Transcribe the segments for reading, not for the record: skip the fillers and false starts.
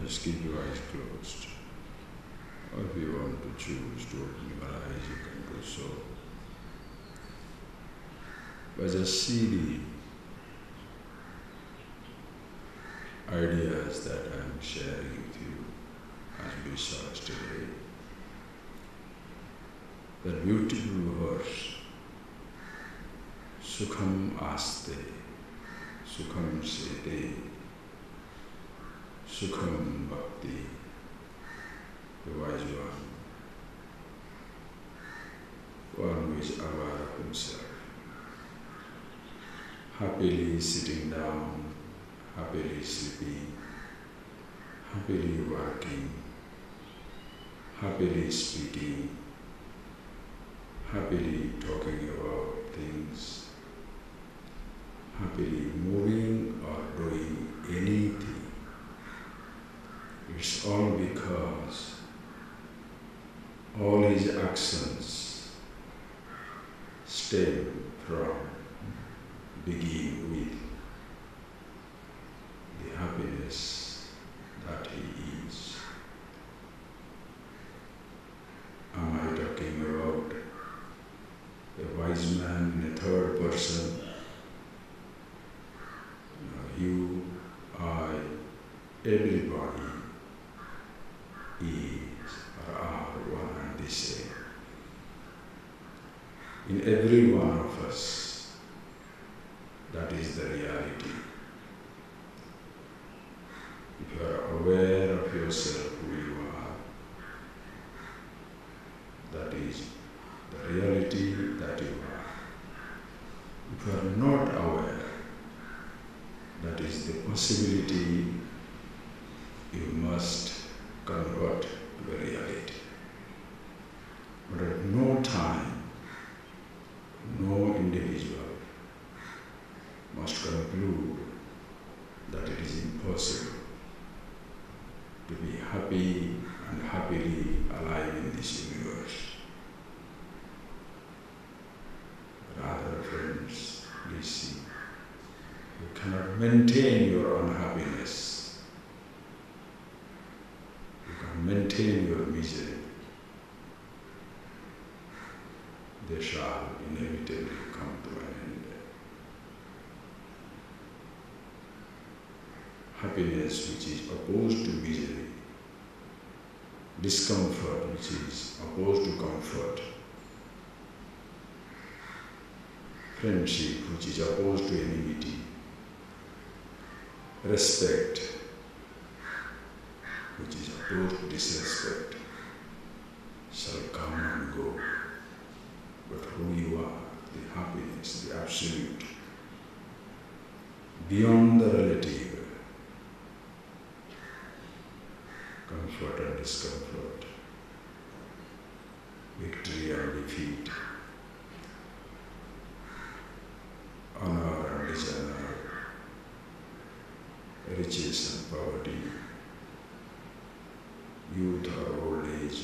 just keep your eyes closed. Or if you want to choose to open your eyes, you can do so. But just see the ideas that I am sharing with you as we saw yesterday. That beautiful verse, Sukham Aste, Sukham Sete, Sukham Bhakti, the wise one who is aware of himself, happily sitting down, happily sleeping, happily working, happily speaking, happily talking about things, happily moving or doing anything. It's all because all his actions stem from, begin with the happiness that he is. Am I talking about a wise man in a third person? You, I, everybody is or are one and the same. In every one of us, that is the reality. If you are aware of yourself, who you are, that is the reality that you are. If you are not aware, that is the possibility you must convert to a reality. But at no time, no individual must conclude that it is impossible to be happy and happily alive in this universe. Rather, friends, please see, you cannot maintain your unhappiness. You can maintain your misery. They shall inevitably come to an end. Happiness which is opposed to misery, discomfort which is opposed to comfort, friendship which is opposed to enmity, respect which is opposed to disrespect, shall come and go. But who you are, the happiness, the absolute, beyond the relative, comfort and discomfort, victory and defeat, honor and dishonor, riches and poverty, youth or old age,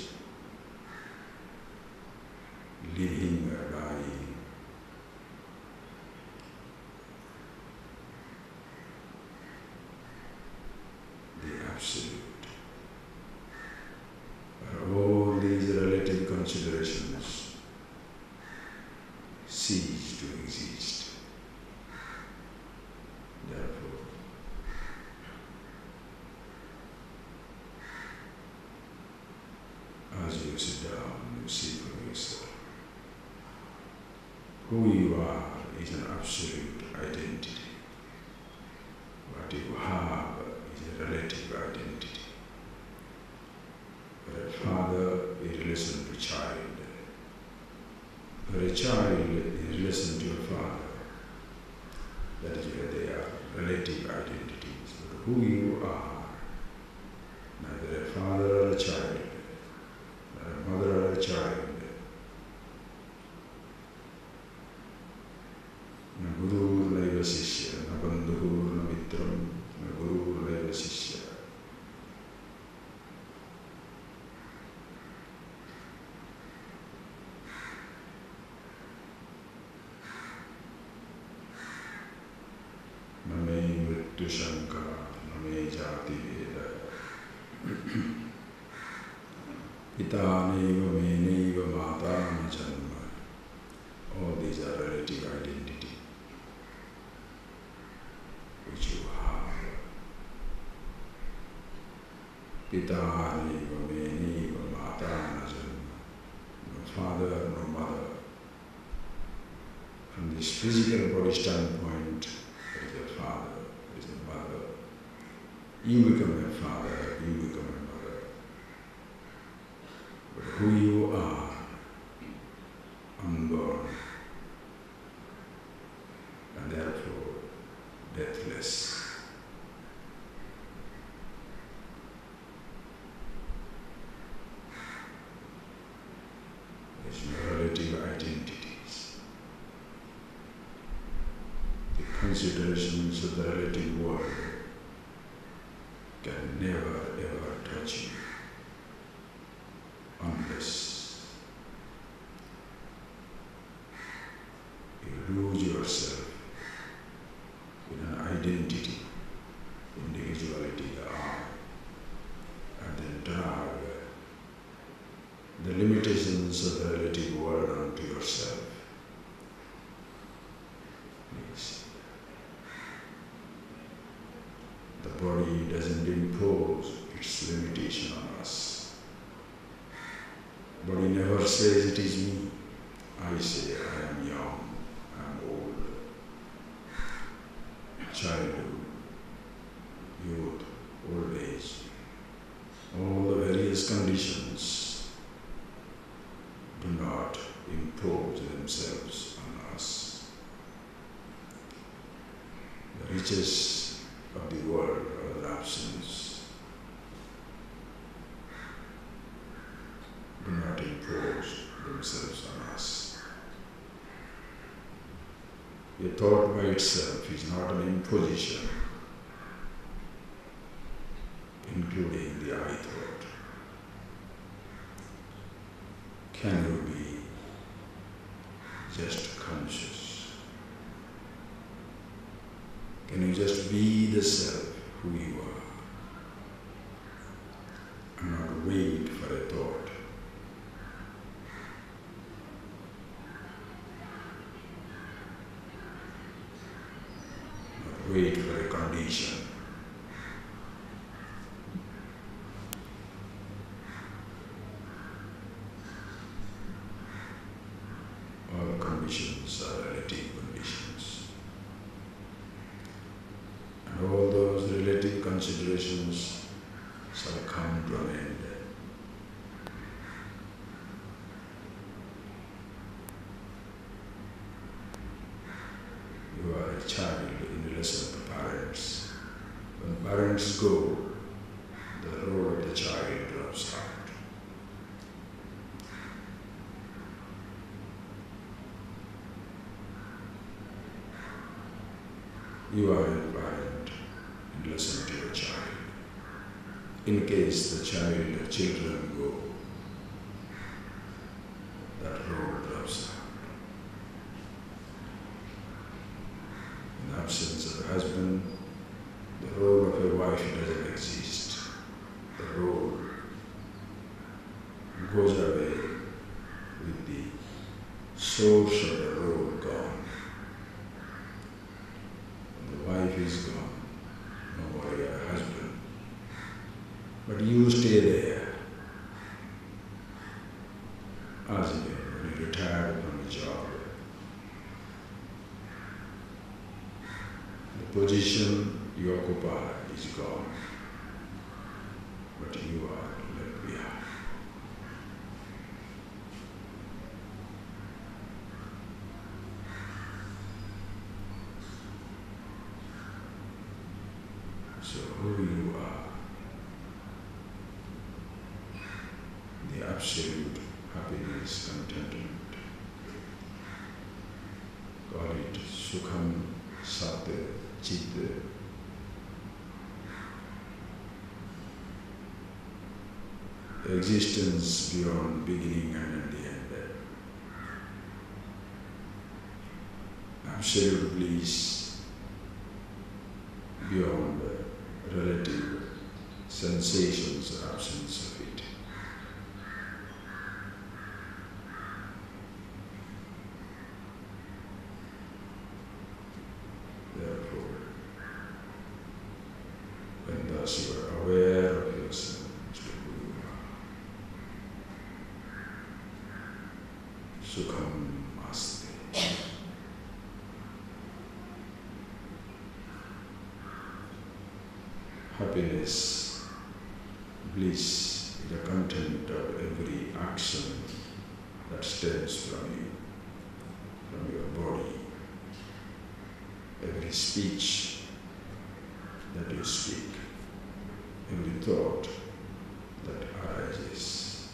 living or dying, the absolute. All these relative considerations cease to exist. Therefore, as you sit down, you see for yourself. Who you are is an absolute identity. What you have is a relative identity. For a father in relation to child, for a child in relation to a father, that is where they are relative identities. But who you are, neither a father or a child, nor a mother or a child, na guru naiva sishya, na bandhu na mitram, na guru naiva sishya. Na me mrityu shanka, na me jati veda, Pita neva me neva mata na janma. All these are relative identity which you have. Pita neva me neva mata na janma. No father, no mother. From this physical body standpoint, there is a father, there is a mother. You become a father, you become a mother. But who you are, unborn, and therefore deathless. There is no relative identities. The considerations of the relative world can never ever touch you unless you lose yourself in an identity, individuality, the I, and then drag the limitations of the relative world onto yourself. Please. The body doesn't impose its limitation on us. The body never says it is me. I say I am young, I am old. Childhood, youth, old age, all the various conditions do not impose themselves on us. The riches of the world or the absence do not impose themselves on us. A thought by itself is not an imposition, including the I thought. Can you be just conscious? Can you just be the self who you are and not wait for a thought? Not wait for a condition. All conditions are relative conditions. And all those relative considerations shall come to an end. You are a child innocent of parents. When parents go, the role of the child drops out. You are a parent and listen to your child. In case the child or children go, that role drops out. In the absence of a husband, the role of a wife doesn't exist. The role goes away with the source of the role gone. The wife is gone, no more you are a husband. But you stay there as when you retire from a job. The position you occupy is gone, but you are left behind. So who you are, the absolute happiness, contentment, call it Sukham, Sat, Chit, existence beyond beginning and the end, absolute bliss beyond relative sensations or absence of it. as you are aware of yourself as to who you are. Sukham asti. Happiness, bliss is the content of every action that stems from you, from your body, every speech that you speak, every thought that arises,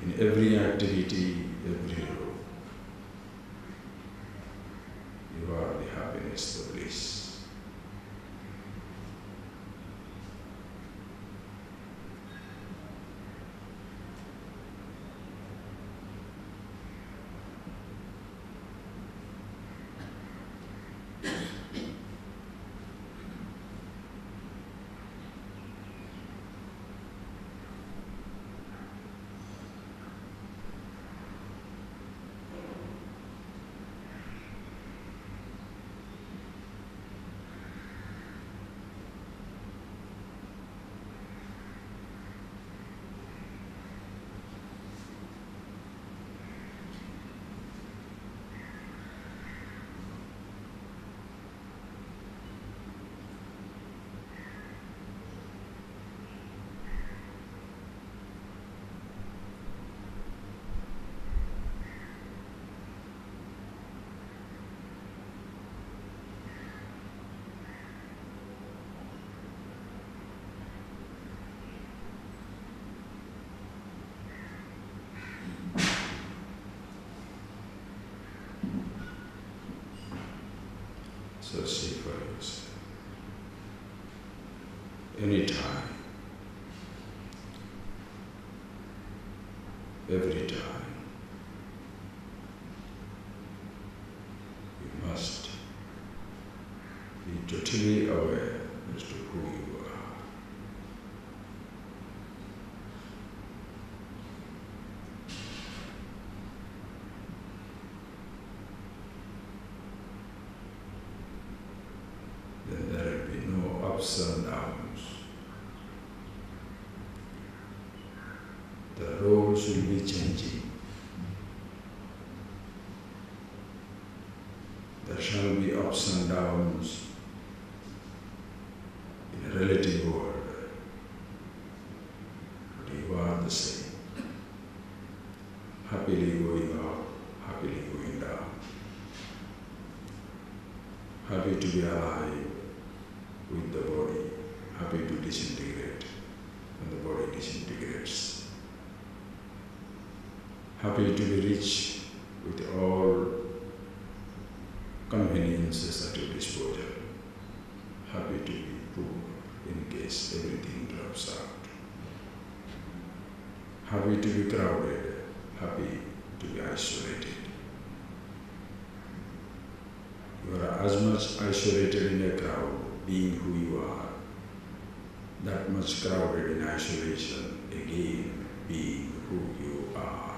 in every activity, every role. You are the happiness, the bliss. So see for yourself. Anytime, every time, you must be totally aware as to who you are. Then there will be no ups and downs. The roles will be changing. There shall be ups and downs in a relative world, but you are the same. Happily going up, happily going down. Happy to be alive with the body, happy to disintegrate when the body disintegrates. Happy to be rich with all conveniences at your disposal. Happy to be poor in case everything drops out. Happy to be crowded, happy to be isolated. You are as much isolated in a crowd, being who you are, that much crowded in isolation, again being who you are,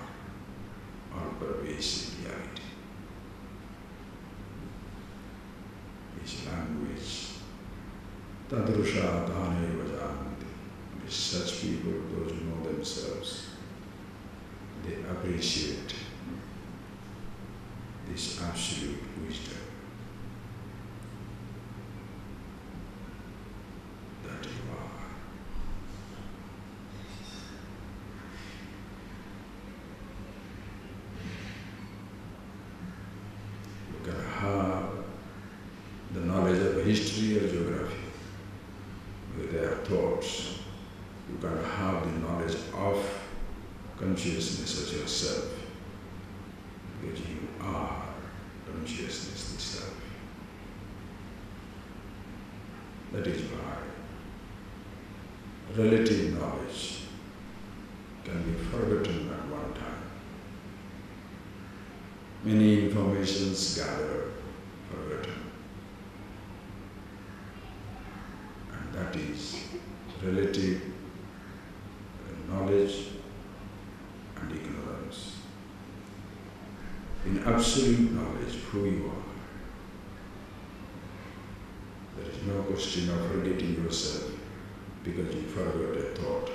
all-pervasive reality. This language, tadrusha dhane vajanti. Such people, those who know themselves, they appreciate this absolute wisdom. History or geography, with their thoughts. You can have the knowledge of consciousness as yourself, because you are consciousness itself. That is why relative knowledge can be forgotten at one time. Many informations gathered, forgotten. That is relative knowledge and ignorance. In absolute knowledge, who you are, there is no question of forgetting yourself because you forgot a thought.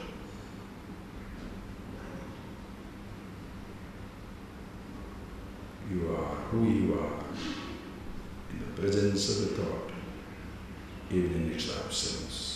You are who you are in the presence of the thought, even in its absence.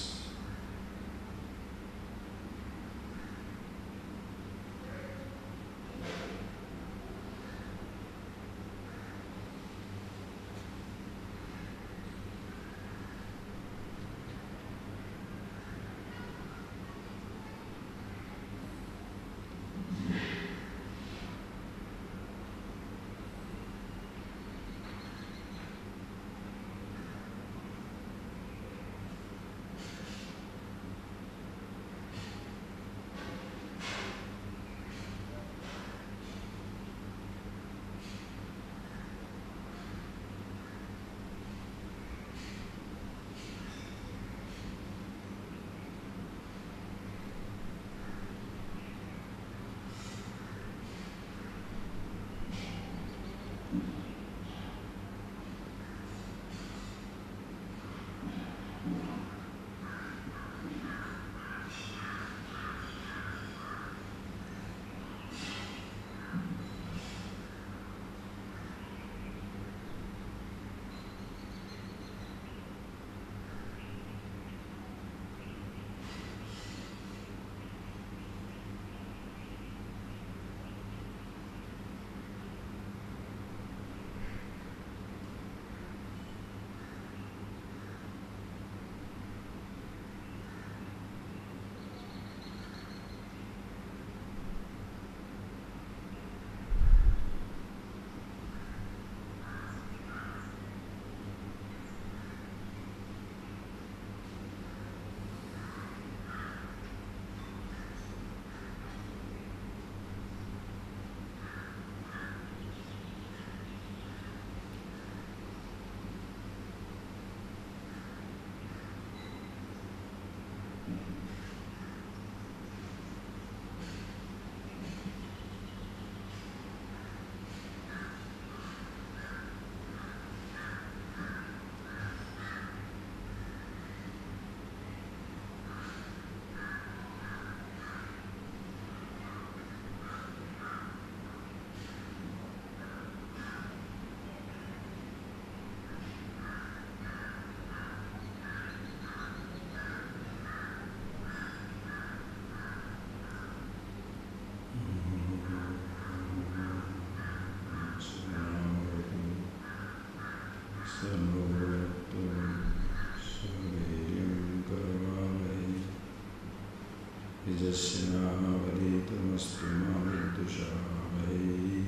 Yajasyanavaditamastu mamidushavai.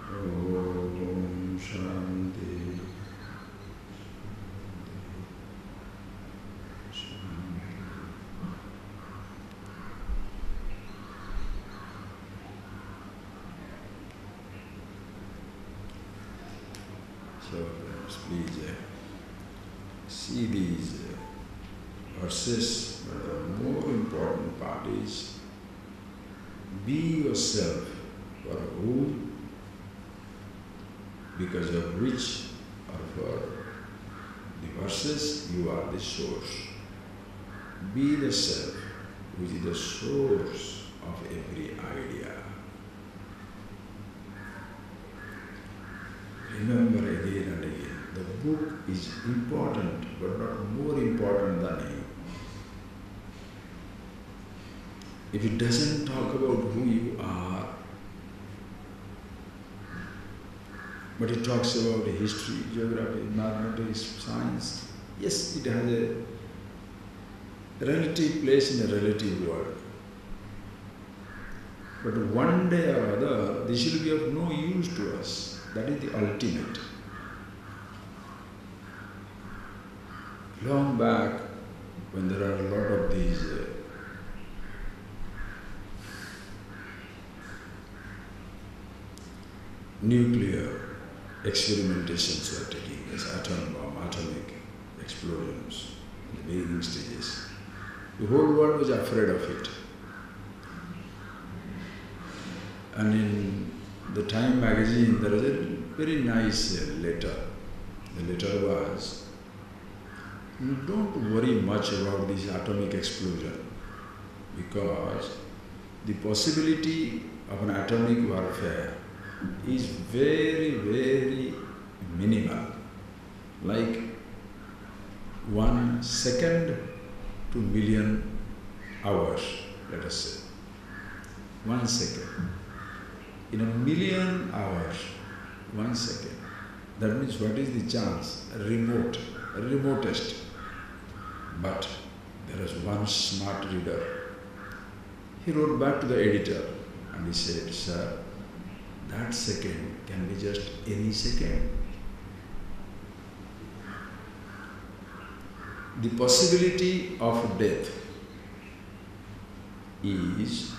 Om Shanti. So please see these verses, but the more important part is be yourself for whom, because of which, or for the verses, you are the source. Be the self, which is the source of every idea. Remember again and again, the book is important, but not more important than you. If it doesn't talk about who you are, but it talks about history, geography, mathematics, science, yes, it has a relative place in a relative world. But one day or other, this will be of no use to us. That is the ultimate. Long back, when there are a lot of these nuclear experimentations were taking place, atom bomb, atomic explosions in the beginning stages. The whole world was afraid of it. And in the Time magazine, there was a very nice letter. The letter was you don't worry much about this atomic explosion, because the possibility of an atomic warfare is very, very minimal. Like 1 second to million hours, let us say. 1 second. In a million hours, 1 second. That means what is the chance? Remotest. But there is one smart reader. He wrote back to the editor and he said, "Sir, that second can be just any second. The possibility of death is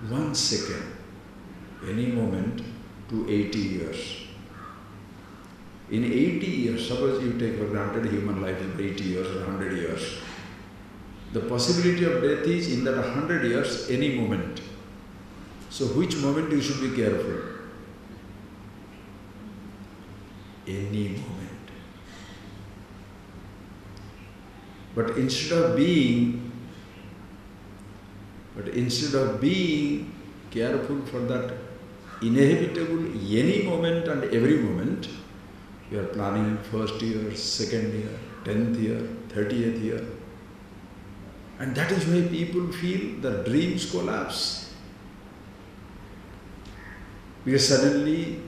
one second, any moment to 80 years. In 80 years, suppose you take for granted human life is 80 years or 100 years. The possibility of death is in that 100 years, any moment. So which moment you should be careful? Any moment. But instead of being careful for that inevitable any moment and every moment, you are planning first year, second year, 10th year, 30th year. And that is why people feel their dreams collapse. Because suddenly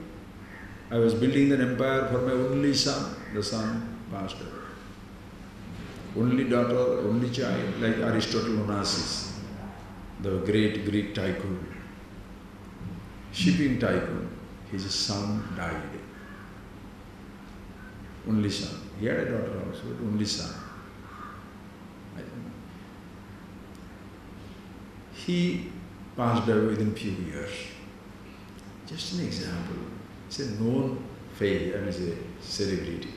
I was building an empire for my only son, the son passed away. Only daughter, only child, like Aristotle Onassis, the great Greek tycoon, shipping tycoon, his son died. Only son. He had a daughter also, but only son. He passed away within few years. Just an example. It's a known failure and it's a celebrity.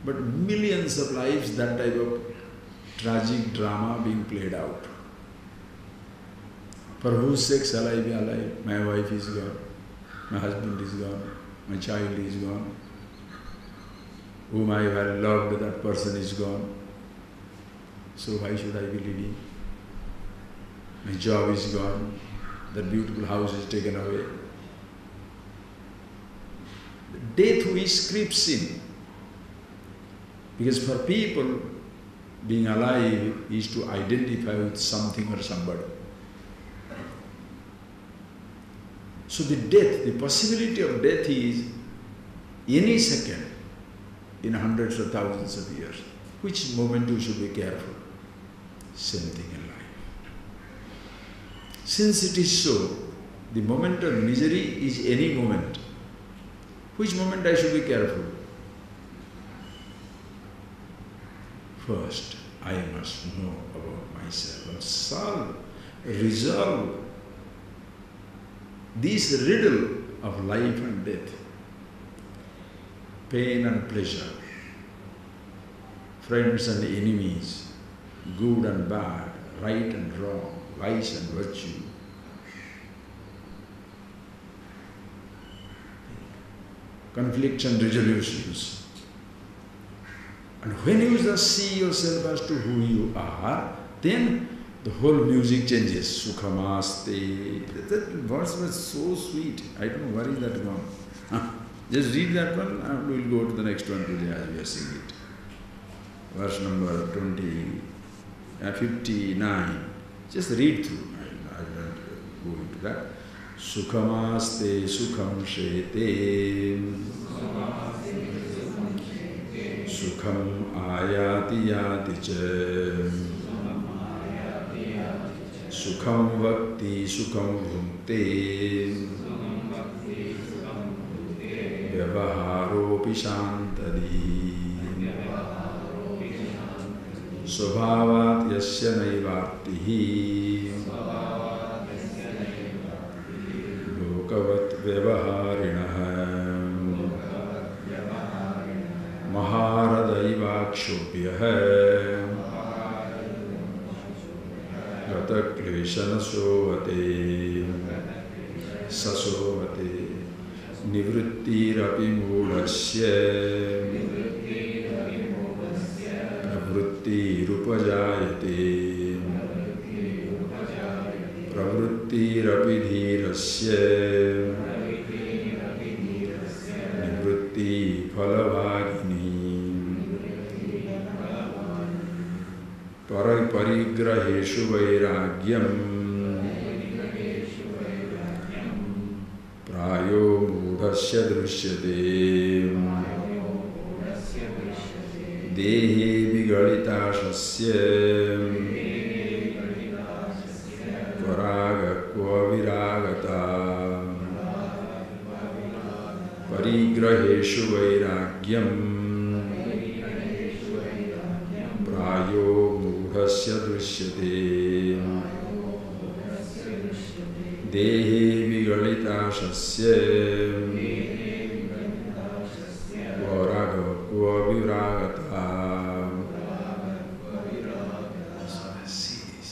But millions of lives, that type of tragic drama being played out. For whose sake shall I be alive? My wife is gone, my husband is gone, my child is gone, whom I have loved, that person is gone. So why should I be living? My job is gone, that beautiful house is taken away. Death which creeps in. Because for people, being alive is to identify with something or somebody. So the death, the possibility of death is any second in hundreds or thousands of years. Which moment you should be careful? Same thing in life. Since it is so, the moment of misery is any moment. Which moment I should be careful? First, I must know about myself and resolve this riddle of life and death, pain and pleasure, friends and enemies, good and bad, right and wrong, vice and virtue. Conflicts and resolutions. And when you just see yourself as to who you are, then the whole music changes. Sukhamaste. That verse was so sweet. I don't know where is that gone. Just read that one and we'll go to the next one today as we are seeing it. Verse number 59. Just read through. I won't go into that. Sukhamaste sukham shete sukham ayati yati cha sukham vakti sukham bhukte vyavaharopi shantadi svabhavat yasya naivartihi lokavat vyavaharinah maharadaivaakshobhyah gatakleshana sovate sasovate nivrittirapi mudasya pravrittirupajayate pravrittirapi dhirasya nivritti phalavagini parigraheshu vairagyam prayo mudasya drishyate dehe vigalitashasya paragakva viragata parigraheshu vairagyam prayo mudasya drishyate dehe vigalitashasya paragakva viragata. See this.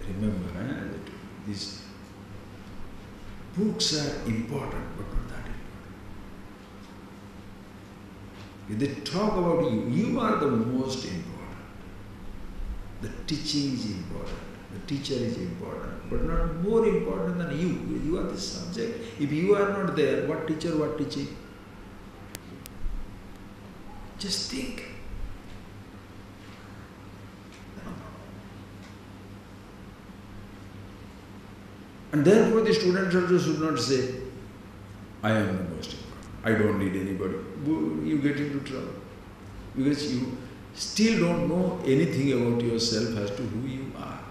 Remember, that these books are important, but not that important. If they talk about you, you are the most important. The teaching is important. The teacher is important, but not more important than you. You are the subject. If you are not there, what teacher, what teaching? Just think. And therefore the students also should not say, I am the most important. I don't need anybody. You get into trouble. Because you still don't know anything about yourself as to who you are.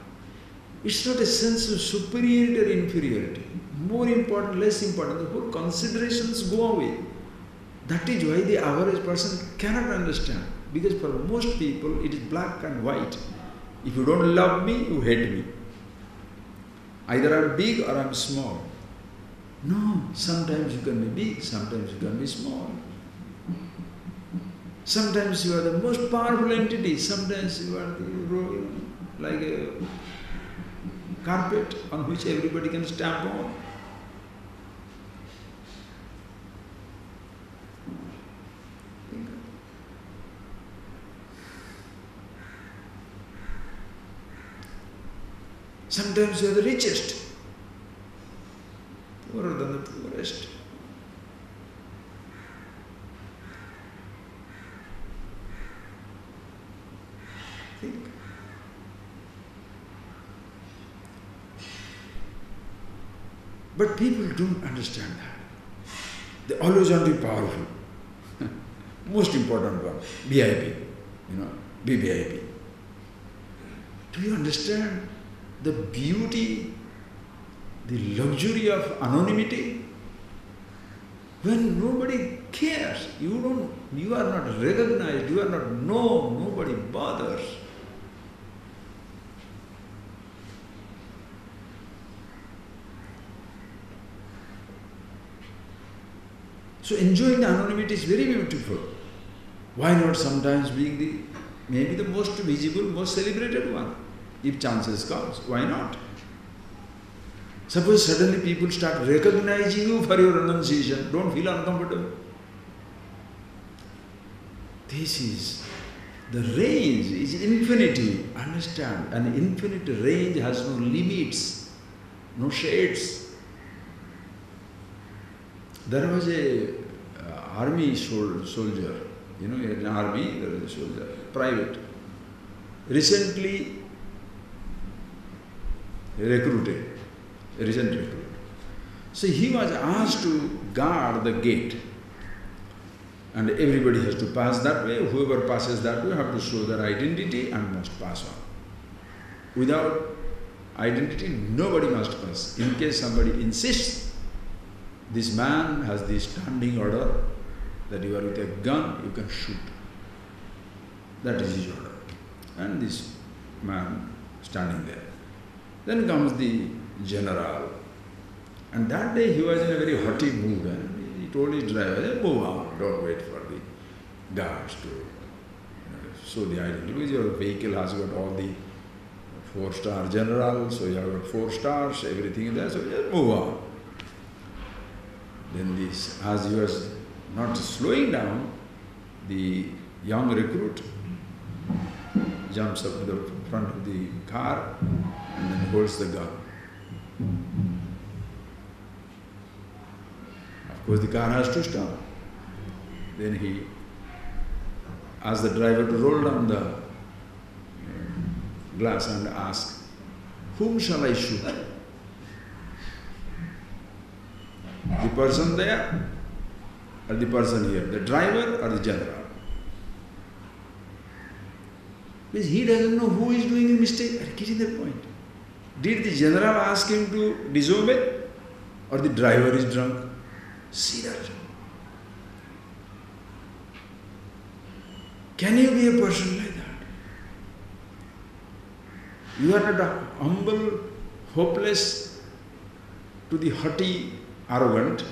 It's not a sense of superiority or inferiority. More important, less important. The whole considerations go away. That is why the average person cannot understand. Because for most people, it is black and white. If you don't love me, you hate me. Either I'm big or I'm small. No, sometimes you can be big, sometimes you can be small. Sometimes you are the most powerful entity, sometimes you are like a carpet on which everybody can stamp on. Sometimes you are the richest, poorer than the poorest. Think. But people don't understand that. They always want to be powerful. Most important one, VIP. Be VIP. Do you understand the beauty, the luxury of anonymity? When nobody cares, you are not recognized, you are not known, nobody bothers. So enjoying the anonymity is very beautiful. Why not sometimes being maybe the most visible, most celebrated one? If chances comes, why not? Suppose suddenly people start recognizing you for your renunciation, don't feel uncomfortable. This is, the range is infinity, understand, an infinite range has no limits, no shades. There was a army soldier, in an army there was a soldier, private, recently recruited. So he was asked to guard the gate. And everybody has to pass that way. Whoever passes that way have to show their identity and must pass on. Without identity, nobody must pass. In case somebody insists, this man has the standing order that you are with a gun, you can shoot. That is his order. And this man standing there. Then comes the general. And that day he was in a very haughty mood. And he told his driver, move on, don't wait for the guards to show the identity. Because your vehicle has got all the 4-star general, so you have got 4 stars, everything there, so just move on. Then this, as he was not slowing down, the young recruit jumps up to the front of the car and then holds the gun. Of course, the car has to stop. Then he asked the driver to roll down the glass and ask, "Whom shall I shoot? The person there or the person here? The driver or the general?" Because he doesn't know who is doing a mistake. I'm getting that point. Did the general ask him to disobey or the driver is drunk? See that. Can you be a person like that? You are not humble, hopeless to the haughty, arrogant,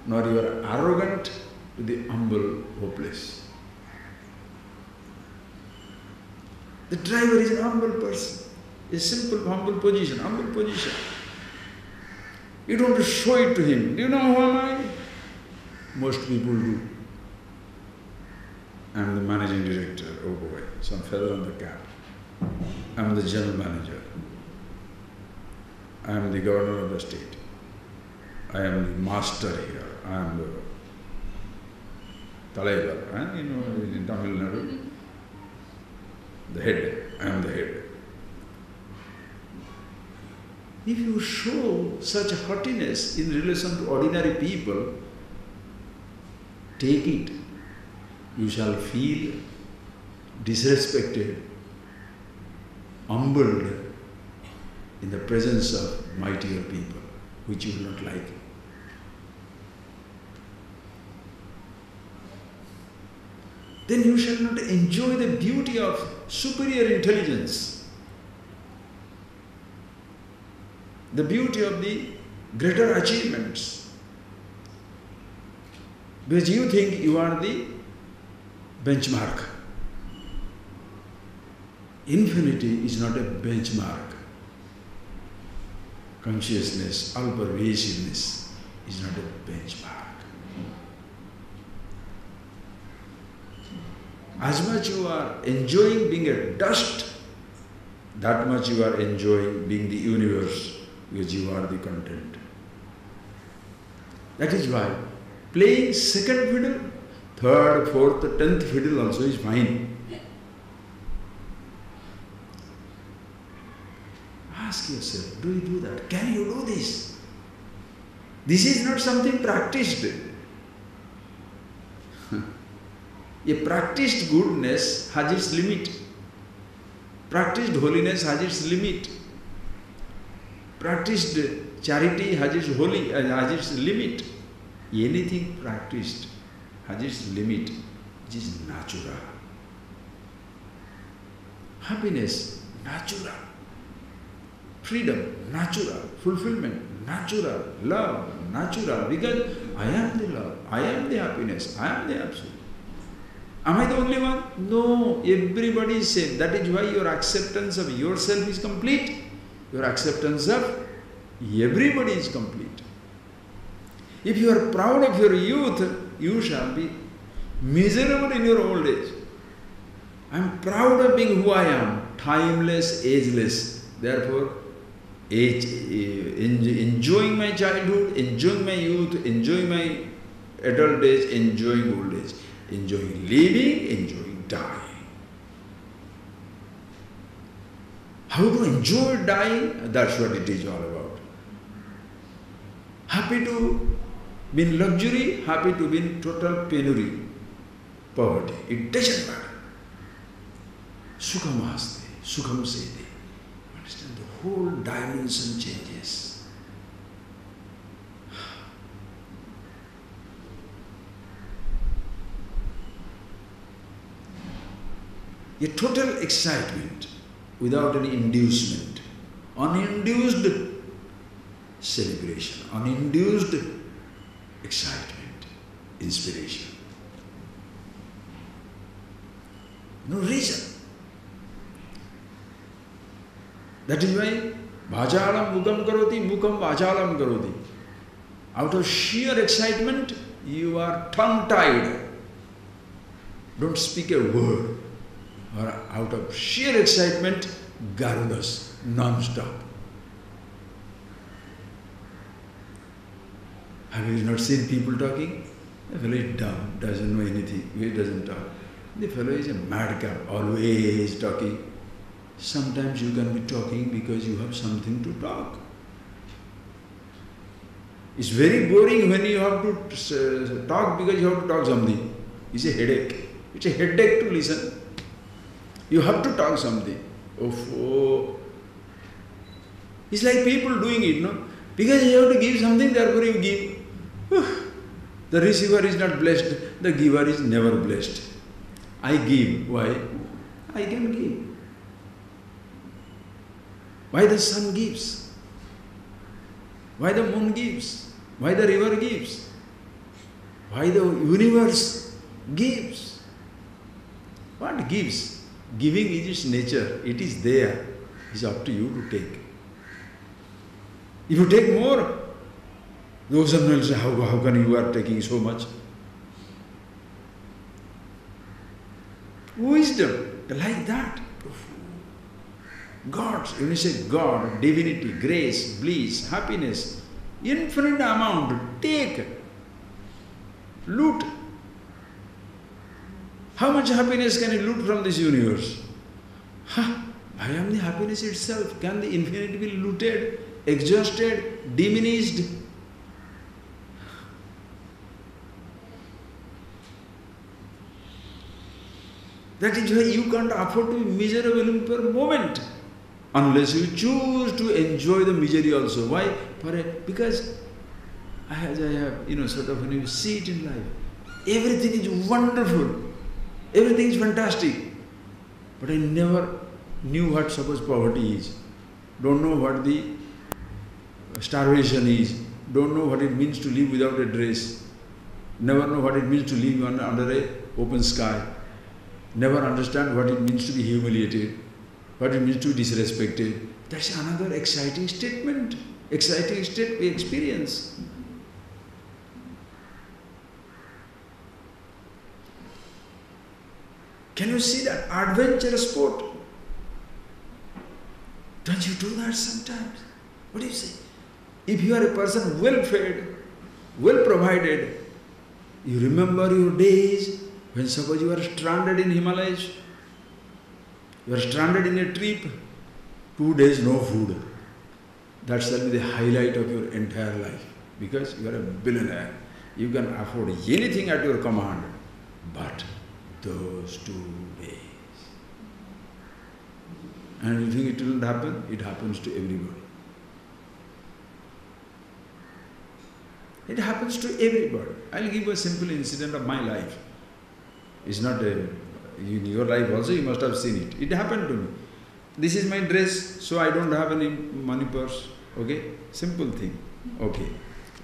nor you are arrogant to the humble, hopeless. The driver is a humble person, a simple, humble position, humble position. You don't have to show it to him. Do you know who am I? Most people do. I am the managing director, oh boy, some fellow on the cap. I am the general manager. I am the governor of the state. I am the master here. I am the Talaivar, in Tamil Nadu. The head. I am the head. If you show such haughtiness in relation to ordinary people, take it. You shall feel disrespected, humbled in the presence of mightier people, which you will not like. Then you shall not enjoy the beauty of superior intelligence, the beauty of the greater achievements. Because you think you are the benchmark. Infinity is not a benchmark. Consciousness, all pervasiveness is not a benchmark. As much you are enjoying being a dust, that much you are enjoying being the universe, because you are the content. That is why playing second fiddle, third, fourth, 10th fiddle also is fine. Ask yourself, do you do that? Can you do this? This is not something practiced. A practiced goodness has its limit. Practiced holiness has its limit. Practiced charity has its limit. Anything practiced has its limit, which is natural. Happiness, natural. Freedom, natural. Fulfillment, natural. Love, natural. Because I am the love, I am the happiness, I am the absolute. Am I the only one? No, everybody is same. That is why your acceptance of yourself is complete. Your acceptance of everybody is complete. If you are proud of your youth, you shall be miserable in your old age. I am proud of being who I am, timeless, ageless. Therefore, enjoying my childhood, enjoying my youth, enjoying my adult age, enjoying old age, enjoying living, enjoying dying. How to enjoy dying? That's what it is all about. Happy to be in luxury, happy to be in total penury, poverty. It doesn't matter. Sukham aste, sukham sede. Understand, the whole dimension changes. A total excitement without any inducement, uninduced celebration, uninduced excitement, inspiration. No reason. That is why Vachalam Mukham Karoti, Mukham Vachalam Karoti. Out of sheer excitement, you are tongue-tied. Don't speak a word. Or out of sheer excitement, garrulous, non-stop. Have you not seen people talking? The fellow is dumb, doesn't know anything, he doesn't talk. The fellow is a madcap, always talking. Sometimes you can be talking because you have something to talk. It's very boring when you have to talk because you have to talk something. It's a headache. It's a headache to listen. You have to talk something. Oh. It's like people doing it, no? Because you have to give something, therefore you give. The receiver is not blessed, the giver is never blessed. I give. Why? I can give. Why the sun gives? Why the moon gives? Why the river gives? Why the universe gives? What gives? Giving is its nature. It is there. It is up to you to take. If you take more, those will say, how can you are taking so much? Wisdom, like that. God, when you say God, divinity, grace, bliss, happiness, infinite amount, take, loot. How much happiness can you loot from this universe? I am the happiness itself. Can the infinite be looted, exhausted, diminished? That is why you can't afford to be miserable per moment unless you choose to enjoy the misery also. Why? Because as I have, sort of when you see it in life, everything is wonderful, everything is fantastic. But I never knew what suppose poverty is, don't know what the starvation is, don't know what it means to live without a dress, never know what it means to live under an open sky. Never understand what it means to be humiliated, what it means to be disrespected. That's another exciting statement, exciting experience. Can you see that adventurous sport? Don't you do that sometimes? What do you say? If you are a person well fed, well provided, you remember your days when suppose you are stranded in Himalayas, you are stranded in a trip, 2 days no food. That shall be the highlight of your entire life. Because you are a billionaire. You can afford anything at your command. But those 2 days. And you think it will happen? It happens to everybody. It happens to everybody. I'll give a simple incident of my life. It's not in your life also, you must have seen it. It happened to me. This is my dress, so I don't have any money purse. Okay? Simple thing. Okay.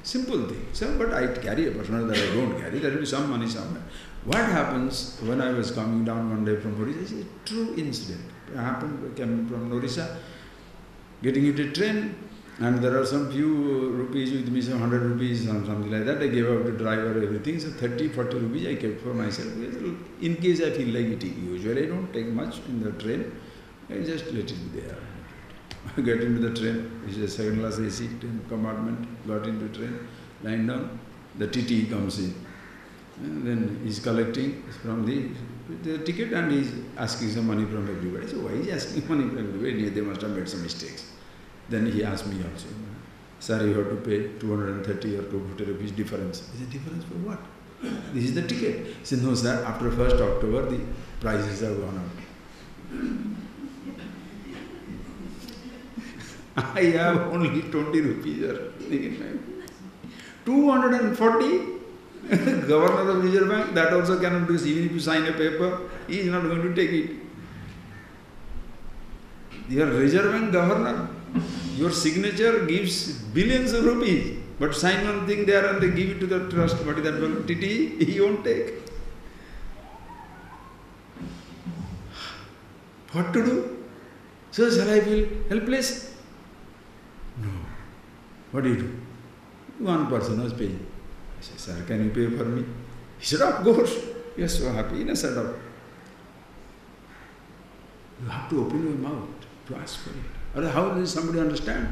Simple thing. So, but I carry a purse, not that I don't carry. There will be some money somewhere. What happens when I was coming down one day from Orissa? It's a true incident. It happened coming from Orissa, getting into a train, and there are some few rupees with me, some 100 rupees, something like that. I gave out to driver, everything. So 30, 40 rupees I kept for myself. In case I feel like eating. Usually I don't take much in the train. I just let it be there. I get into the train. It's a second class AC compartment. Got into the train, lying down. The TT comes in. And then he's collecting from the ticket and he's asking some money from everybody. So why is he asking money from everybody? They must have made some mistakes. Then he asked me also, sir, you have to pay 230 or 250 rupees difference. I said, difference for what? This is the ticket. He said, no sir, after 1st October the prices have gone up. I have only 20 rupees. 240? Governor of Reserve Bank, that also cannot do. Even if you sign a paper, he is not going to take it. Your Reserve Bank governor, your signature gives billions of rupees, but sign one thing there and they give it to the trust. What is that one? TT? He won't take. What to do? So shall I feel helpless? No. What do you do? One person was paying. I said, sir, can you pay for me? He said, of course. You are so happy. I said, you have to open your mouth to ask for it. Or how does somebody understand?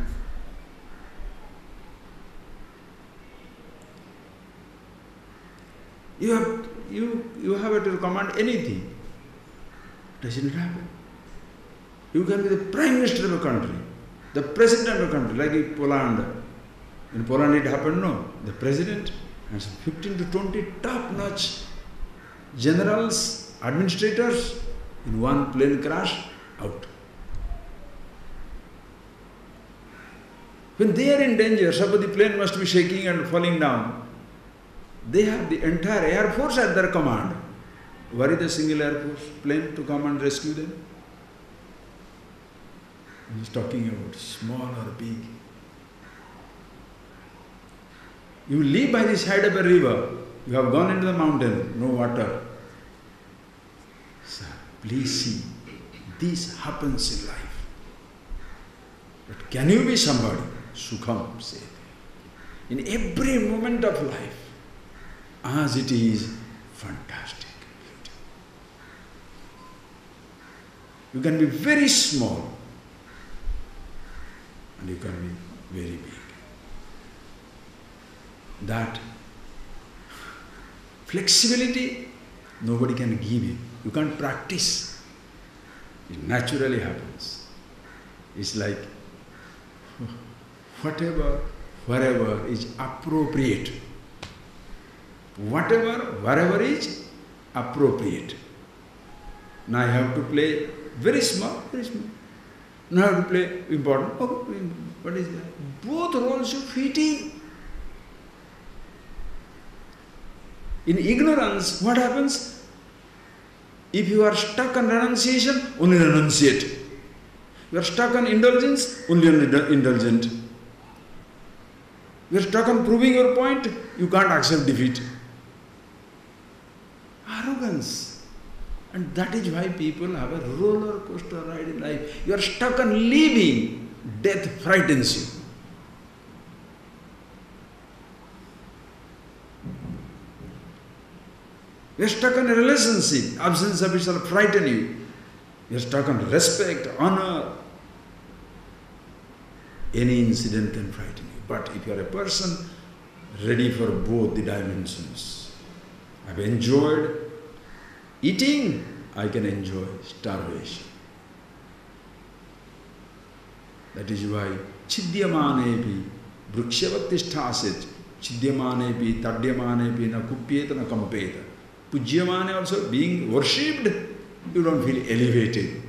You have to command anything. Doesn't happen. You can be the Prime Minister of a country, the President of a country, like in Poland. In Poland it happened, no. The President has 15 to 20 top-notch generals, administrators, in one plane crash, out. When they are in danger, suppose the plane must be shaking and falling down, they have the entire Air Force at their command. Where is the single Air Force plane to come and rescue them? He's talking about small or big. You live by the side of a river, you have gone into the mountain, no water. Sir, please see, this happens in life. But can you be somebody? Sukham said. In every moment of life, as it is, fantastic beauty. You can be very small and you can be very big. That flexibility, nobody can give you. You can't practice. It naturally happens. It's like whatever, wherever is appropriate. Whatever, wherever is appropriate. Now I have to play very small, very small. Now I have to play important. Oh, what is that? Both roles you fit in. In ignorance, what happens? If you are stuck on renunciation, only renunciate. You are stuck on indulgence, only indulgent. You are stuck on proving your point, you can't accept defeat. Arrogance. And that is why people have a roller coaster ride in life. You are stuck on living, death frightens you. You are stuck on a relationship, absence of it will frighten you. You are stuck on respect, honor. Any incident can frighten you. But if you are a person ready for both the dimensions, I have enjoyed eating, I can enjoy starvation. That is why Chidyamanepi Brukshavatishthasit Chidyamanepi Tadyamanepi na kupyeta na kampeta. Pujyamane also, being worshipped, you don't feel elevated.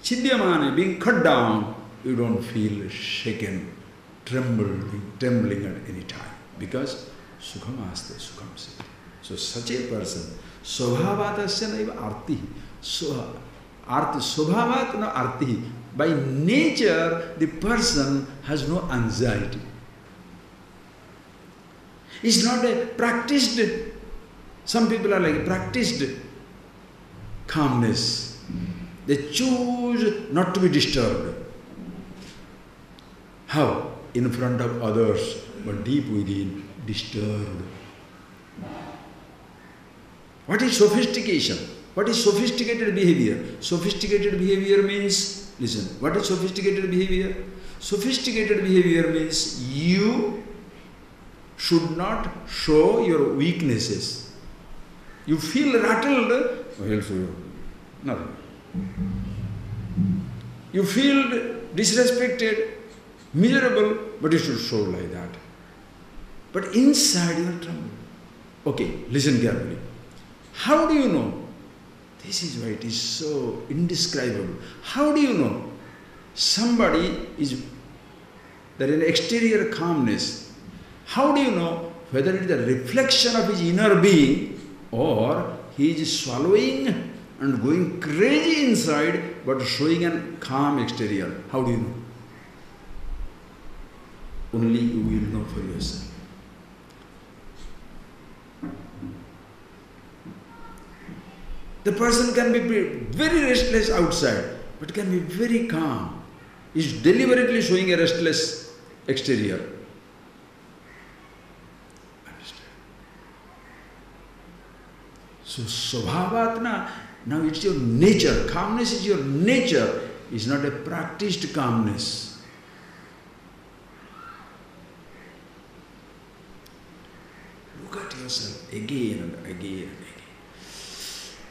Chidyamane, being cut down, you don't feel shaken, trembling at any time. Because Sukham aste, Sukham se. So such a person, Swabhavatasya naiva arti. Arti, Swabhavat na arti. By nature, the person has no anxiety. It's not a practiced. Some people are like practiced calmness. They choose not to be disturbed. How? In front of others, but deep within, disturbed. What is sophistication? What is sophisticated behavior? Sophisticated behavior means, listen, what is sophisticated behavior? Sophisticated behavior means you should not show your weaknesses. You feel rattled, well, so nothing. You feel disrespected, miserable, but you should show like that. But inside you are trembling. Okay, listen carefully. How do you know? This is why it is so indescribable. How do you know somebody is there in exterior calmness? How do you know whether it is a reflection of his inner being or he is swallowing and going crazy inside but showing a calm exterior? How do you know? Only you will know for yourself. The person can be very restless outside, but can be very calm. He is deliberately showing a restless exterior. So Swabhavatna, now it's your nature. Calmness is your nature. It's not a practiced calmness. Look at yourself again and again and again.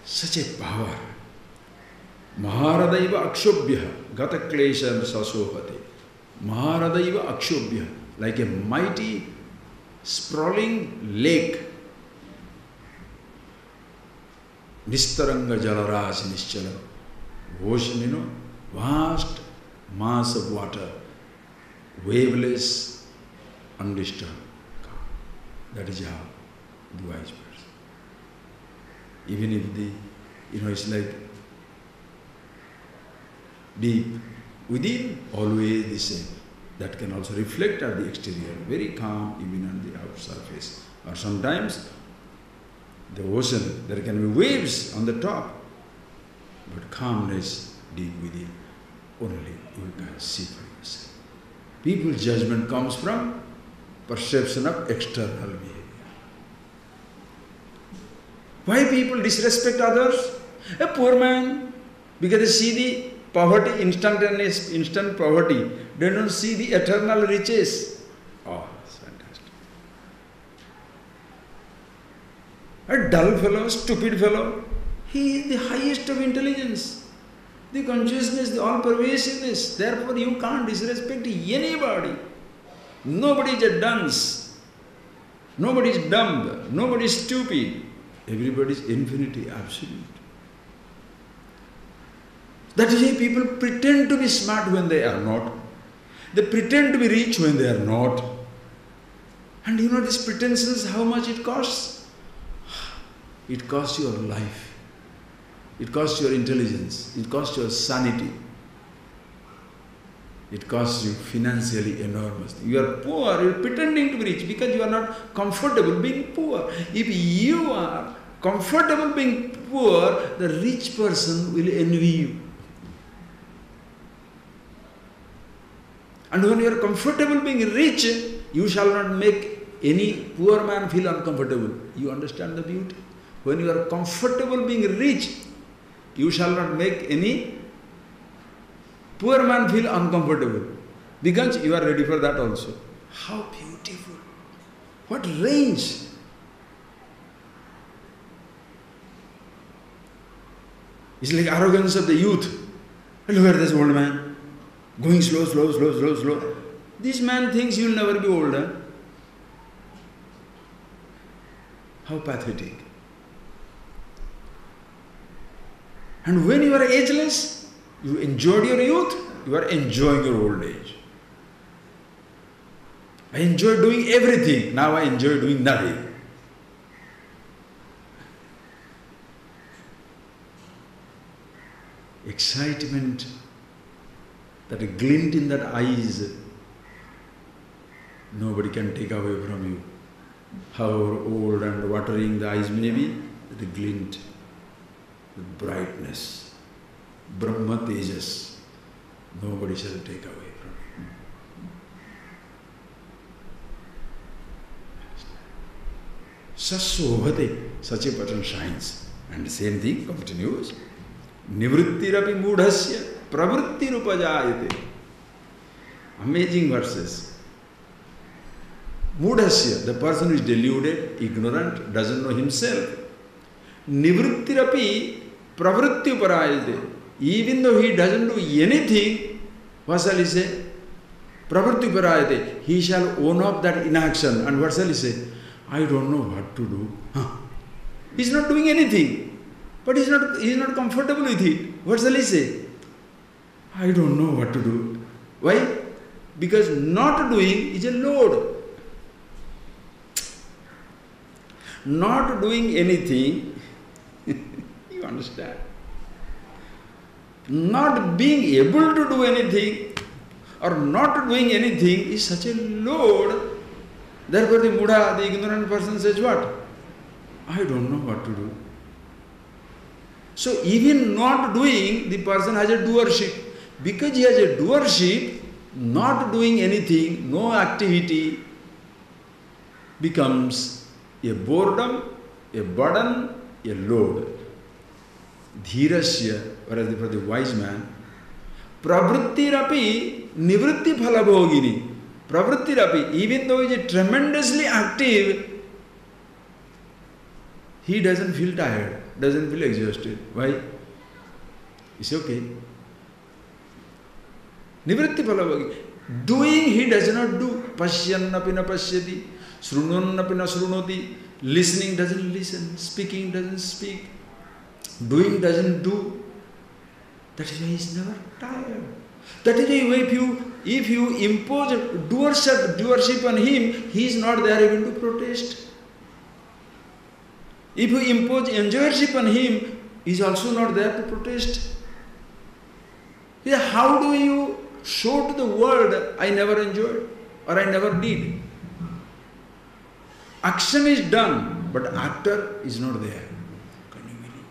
Such a power. Maharadaiva akshobhya gata klesha sasohate. Maharadaiva akshobhya, like a mighty sprawling lake. Nistaranga jalarasi nischalam. Ocean, vast mass of water, waveless, undisturbed. That is how the wise person. Even if the, it's like deep within, always the same. That can also reflect at the exterior, very calm even on the outer surface. Or sometimes the ocean, there can be waves on the top, but calmness deep within, only you can see for yourself. People's judgment comes from perception of external behavior. Why people disrespect others? A poor man, because they see the poverty, instant poverty, they don't see the eternal riches. Oh, it's fantastic. A dull fellow, stupid fellow, he is the highest of intelligence, the consciousness, the all-pervasiveness. Therefore, you can't disrespect anybody. Nobody is a dunce. Nobody is dumb. Nobody is stupid. Everybody is infinity, absolute. That is why people pretend to be smart when they are not. They pretend to be rich when they are not. And these pretenses, how much it costs? It costs your life. It costs your intelligence. It costs your sanity. It costs you financially enormously. You are poor, you are pretending to be rich because you are not comfortable being poor. If you are comfortable being poor, the rich person will envy you. And when you are comfortable being rich, you shall not make any poor man feel uncomfortable. You understand the beauty? When you are comfortable being rich, you shall not make any poor man feel uncomfortable. Because you are ready for that also. How beautiful. What range. It's like arrogance of the youth. Look at this old man. Going slow, slow, slow, slow, slow. This man thinks he will never be older. How pathetic. And when you are ageless, you enjoyed your youth, you are enjoying your old age. I enjoy doing everything, now I enjoy doing nothing. Excitement, that a glint in that eyes, nobody can take away from you. However old and watering the eyes may be, the glint, the brightness, Brahma Tejas, nobody shall take away from you. Sasovate, such a person shines. And the same thing continues. Nivrittirapi mudhasya pravrittirupajayate. Amazing verses. Mudhasya, the person who is deluded, ignorant, doesn't know himself. Nivrittirapi pravrittyuparayate. Even though he doesn't do anything, what shall he say? Pravrittyuparayate. He shall own up that inaction. And what shall he say? I don't know what to do. He's not doing anything. But he is not comfortable with it. What shall he say? I don't know what to do. Why? Because not doing is a load. Not doing anything, you understand? Not being able to do anything or not doing anything is such a load. Therefore the Buddha, the ignorant person says what? I don't know what to do. So even not doing, the person has a doership. Because he has a doership, not doing anything, no activity, becomes a boredom, a burden, a load. Dhirasya, whereas for the wise man, pravrittirapi nivritti phalabhogini. Pravrittirapi, even though he is tremendously active, he doesn't feel tired, doesn't feel exhausted. Why? It's okay. Nivritti phalabhogini. Doing he does not do. Pashyannapi na pashyati. Shrununnapi na shrunoti. Listening doesn't listen. Speaking doesn't speak. Doing doesn't do. That is why he is never tired. That is why if you impose doership on him, he is not there even to protest. If you impose enjoyership on him, he is also not there to protest. How do you show to the world, I never enjoyed or I never did? Action is done, but actor is not there. Can you believe?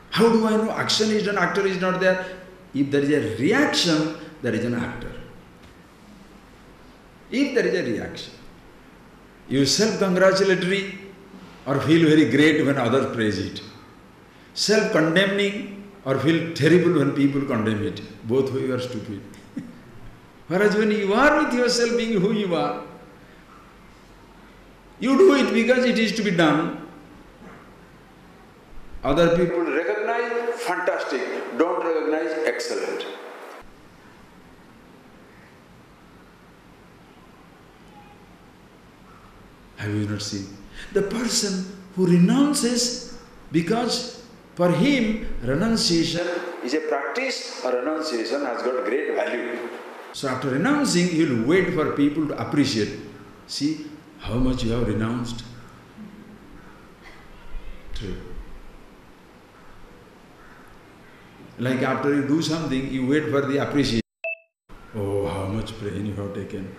How do I know action is done, actor is not there? If there is a reaction, there is an actor. If there is a reaction, you self-congratulatory or feel very great when others praise it. Self-condemning or feel terrible when people condemn it. Both of you are stupid. Whereas when you are with yourself being who you are, you do it because it is to be done. Other people recognize, fantastic. Don't recognize, excellent. Have you not seen? The person who renounces because for him renunciation is a practice or renunciation has got great value. So after renouncing, he will wait for people to appreciate. See how much you have renounced. True. Like after you do something, you wait for the appreciation. Oh, how much pain you have taken.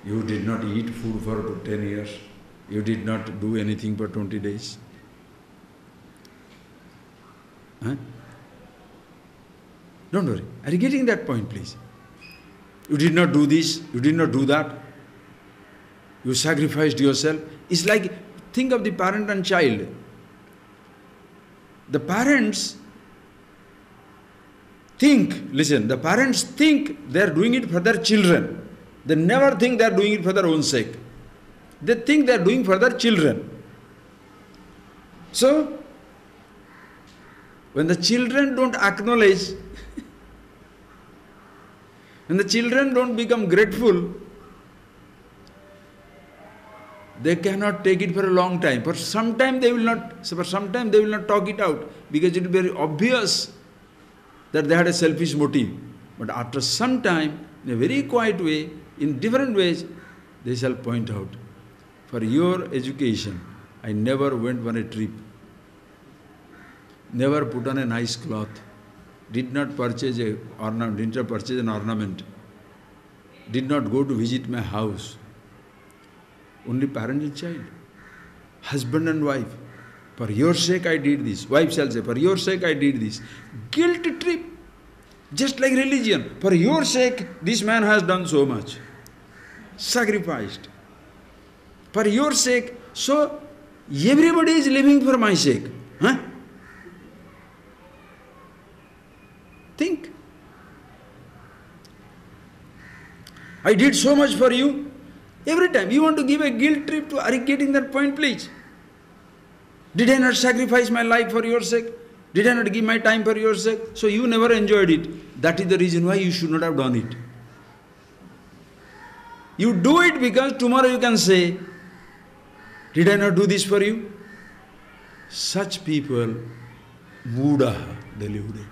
You did not eat food for 10 years. You did not do anything for 20 days. Huh? Don't worry. Are you getting that point, please? You did not do this, you did not do that. You sacrificed yourself. It's like, think of the parent and child. The parents think, listen, the parents think they are doing it for their children. They never think they are doing it for their own sake. They think they are doing for their children. So, when the children don't acknowledge, when the children don't become grateful, they cannot take it for a long time. For some time they will not talk it out because it will be very obvious that they had a selfish motive. But after some time, in a very quiet way, in different ways, they shall point out, for your education, I never went on a trip, never put on a nice cloth, did not purchase an ornament, did not go to visit my house. Only parent and child, husband and wife. For your sake I did this. Wife shall say, for your sake I did this. Guilt trip. Just like religion. For your sake, this man has done so much. Sacrificed. For your sake. So, everybody is living for my sake. Huh? Think. I did so much for you. Every time you want to give a guilt trip to, are you getting that point, please? Did I not sacrifice my life for your sake? Did I not give my time for your sake? So you never enjoyed it. That is the reason why you should not have done it. You do it because tomorrow you can say, did I not do this for you? Such people, Mudaha, deluded,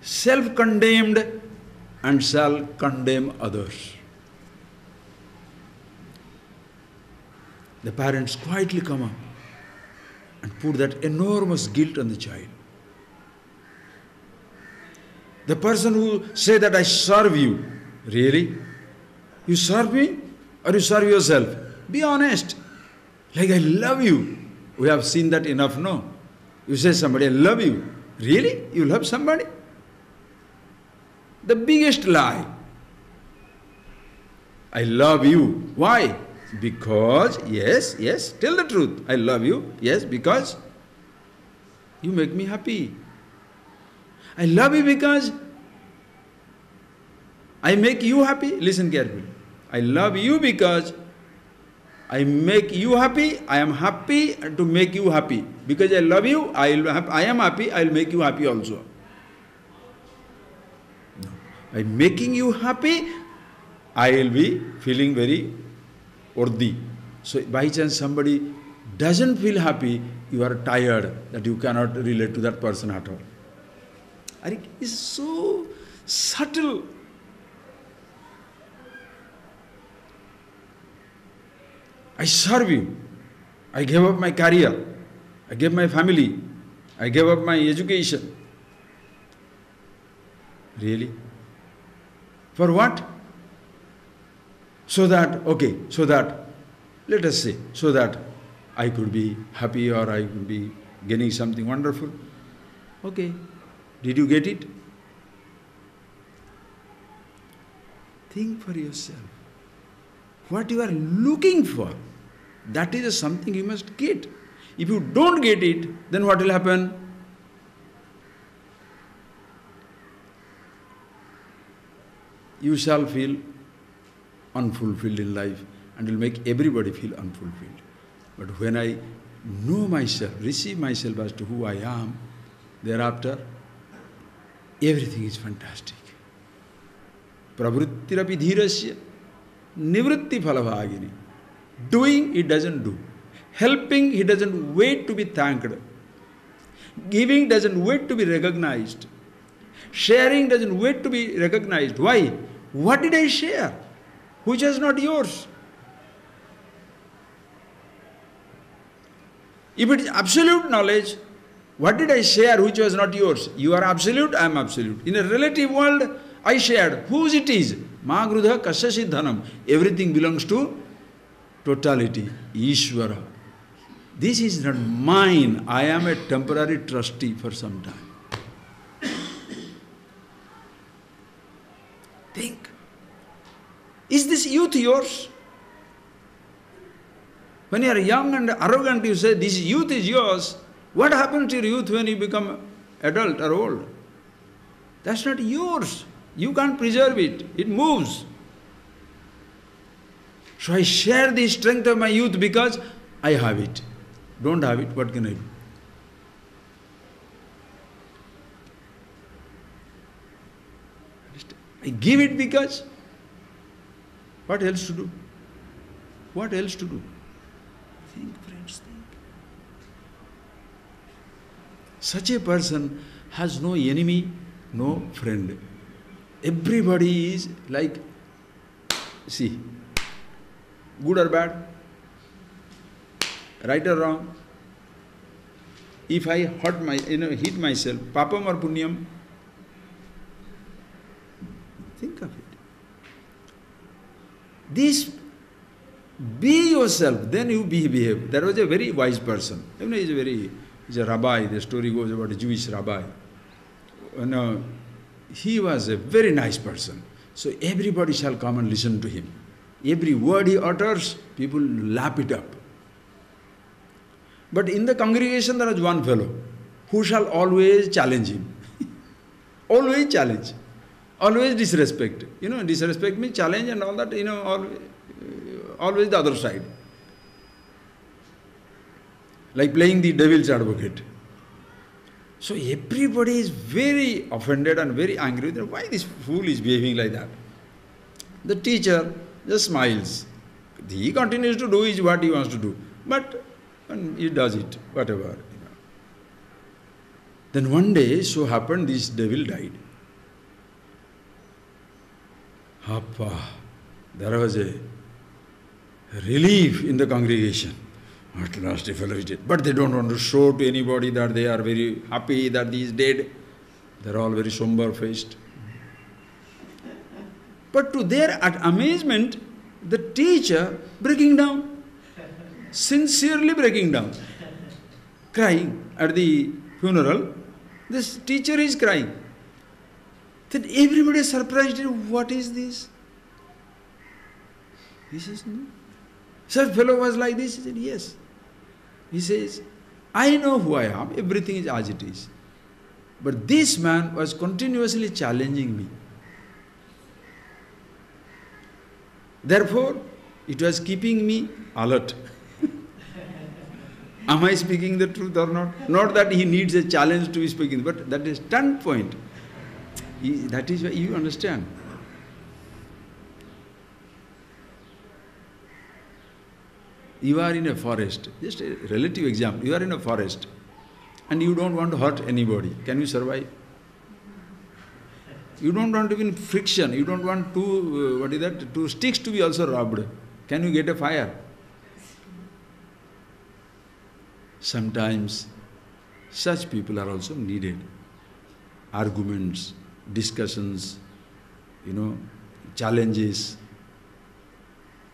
self-condemned and shall condemn others. The parents quietly come up and put that enormous guilt on the child. The person who say that I serve you, really? You serve me or you serve yourself? Be honest. Like I love you. We have seen that enough, no? You say somebody, I love you. Really? You love somebody? The biggest lie. I love you. Why? Because, yes, tell the truth. I love you. Yes, because you make me happy. I love you because I make you happy. Listen carefully. I love you because I make you happy. I am happy to make you happy. Because I love you, I am happy, I will make you happy also. No. By making you happy, I will be feeling very worthy. So by chance somebody doesn't feel happy, you are tired that you cannot relate to that person at all. It's so subtle. I serve you. I gave up my career. I gave my family. I gave up my education. Really? For what? So that, let us say, so that I could be happy or I could be getting something wonderful. Okay. Did you get it? Think for yourself. What you are looking for, that is something you must get. If you don't get it, then what will happen? You shall feel unfulfilled in life and will make everybody feel unfulfilled. But when I know myself, receive myself as to who I am, thereafter, everything is fantastic. Pravrittirapi dhirasya nivritti phalavagini. Doing, he doesn't do. Helping, he doesn't wait to be thanked. Giving doesn't wait to be recognized. Sharing doesn't wait to be recognized. Why? What did I share? Which is not yours. If it is absolute knowledge, what did I share which was not yours? You are absolute, I am absolute. In a relative world, I shared. Whose it is? Ma grudha kasya siddhanam. Everything belongs to totality, Ishvara. This is not mine. I am a temporary trustee for some time. Think. Is this youth yours? When you are young and arrogant, you say, this youth is yours. What happens to your youth when you become adult or old? That's not yours. You can't preserve it. It moves. So I share the strength of my youth because I have it. Don't have it, what can I do? I give it because what else to do? What else to do? Think, friends, think. Such a person has no enemy, no friend. Everybody is like, see, good or bad, right or wrong. If I hit myself, papam or punyam, think of it. This, be yourself, then you behave. There was a very wise person. He's a rabbi. The story goes about a Jewish rabbi. He was a very nice person. So everybody shall come and listen to him. Every word he utters, people lap it up. But in the congregation there was one fellow who shall always challenge him. Always challenge. Always disrespect. Disrespect means challenge and all that, always the other side. Like playing the devil's advocate. So everybody is very offended and very angry. Why this fool is behaving like that? The teacher just smiles. He continues to do what he wants to do. But he does it, whatever. Then one day, so happened, this devil died. There was a relief in the congregation. At last a fellow is dead. But they don't want to show to anybody that they are very happy that he is dead. They are all very somber faced. But to their amazement, the teacher breaking down, sincerely breaking down, crying at the funeral. This teacher is crying. Then everybody is surprised. What is this? He says, no. Such fellow was like this. He said, yes. He says, I know who I am. Everything is as it is. But this man was continuously challenging me. Therefore, it was keeping me alert. Am I speaking the truth or not? Not that he needs a challenge to be speaking, but that is standpoint. That is why you understand. You are in a forest. Just a relative example. You are in a forest and you don't want to hurt anybody. Can you survive? You don't want even friction. You don't want two sticks to be also rubbed. Can you get a fire? Sometimes such people are also needed. Arguments, discussions, challenges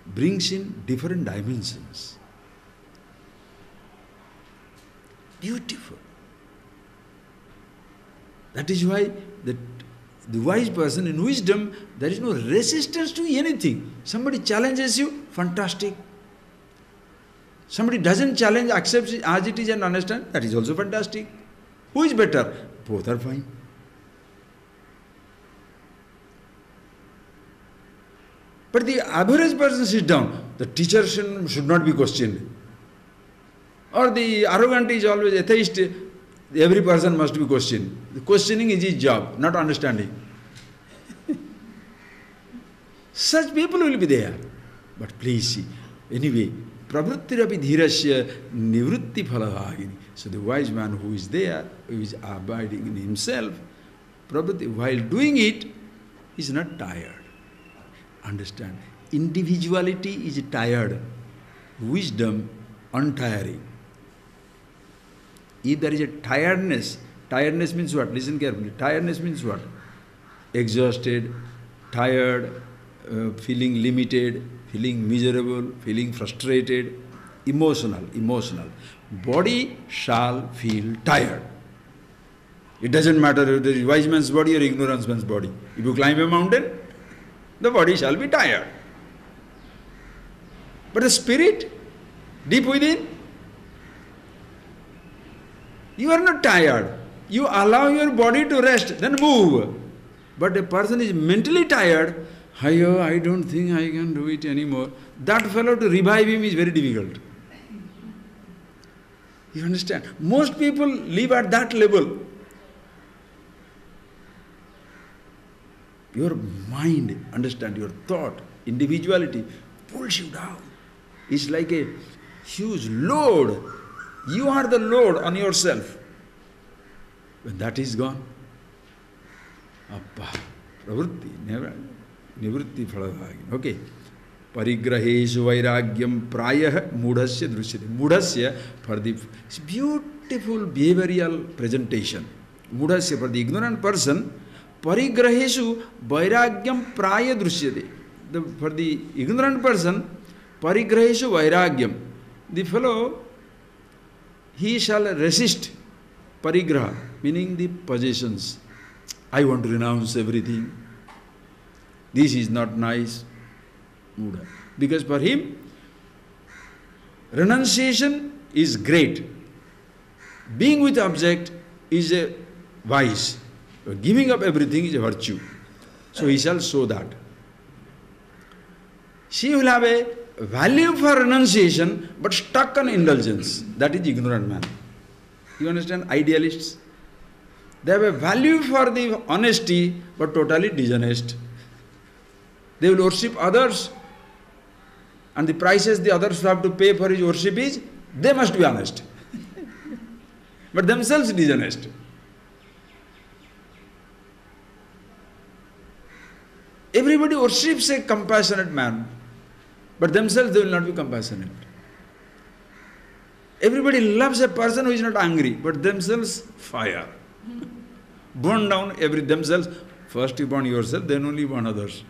brings in different dimensions. Beautiful. That is why the wise person in wisdom, there is no resistance to anything. Somebody challenges you, fantastic. Somebody doesn't challenge, accepts it as it is and understands, that is also fantastic. Who is better? Both are fine. But the average person sits down, the teacher should not be questioned. Or the arrogant is always atheist, every person must be questioned. The questioning is his job, not understanding. Such people will be there. But please see, anyway, pravrittirapi dhirasya nivritti phalavagini. So the wise man who is there, who is abiding in himself, while doing it, is not tired. Understand? Individuality is tired. Wisdom, untiring. If there is a tiredness means what? Listen carefully. Tiredness means what? Exhausted, tired, feeling limited, feeling miserable, feeling frustrated, emotional. Body shall feel tired. It doesn't matter if it is wise man's body or ignorance man's body. If you climb a mountain, the body shall be tired. But the spirit, deep within, you are not tired. You allow your body to rest, then move. But a person is mentally tired, I don't think I can do it anymore. That fellow, to revive him is very difficult. You understand? Most people live at that level. Your mind, understand, your thought, individuality pulls you down. It's like a huge load. You are the load on yourself. When that is gone, appa, pravritti, nivritti phalavagini. Okay. Parigraheshu vairagyam prayah mudhasya drishyate. Mudhasya, for the beautiful behavioral presentation. Mudhasya, for the ignorant person, parigraheshu vairagyam praya drishyate. For the ignorant person, parigraheshu vairagyam. The fellow, he shall resist parigraha, meaning the possessions. I want to renounce everything. This is not nice. Mudha. Because for him, renunciation is great. Being with object is a vice. Giving up everything is a virtue. So he shall show that. She will have a value for renunciation, but stuck on indulgence. That is ignorant man. You understand? Idealists. They have a value for the honesty, but totally dishonest. They will worship others, and the prices the others have to pay for his worship is, they must be honest. But themselves dishonest. Everybody worships a compassionate man, but themselves they will not be compassionate. Everybody loves a person who is not angry, but themselves fire. Burn down themselves. First you burn yourself, then only burn others.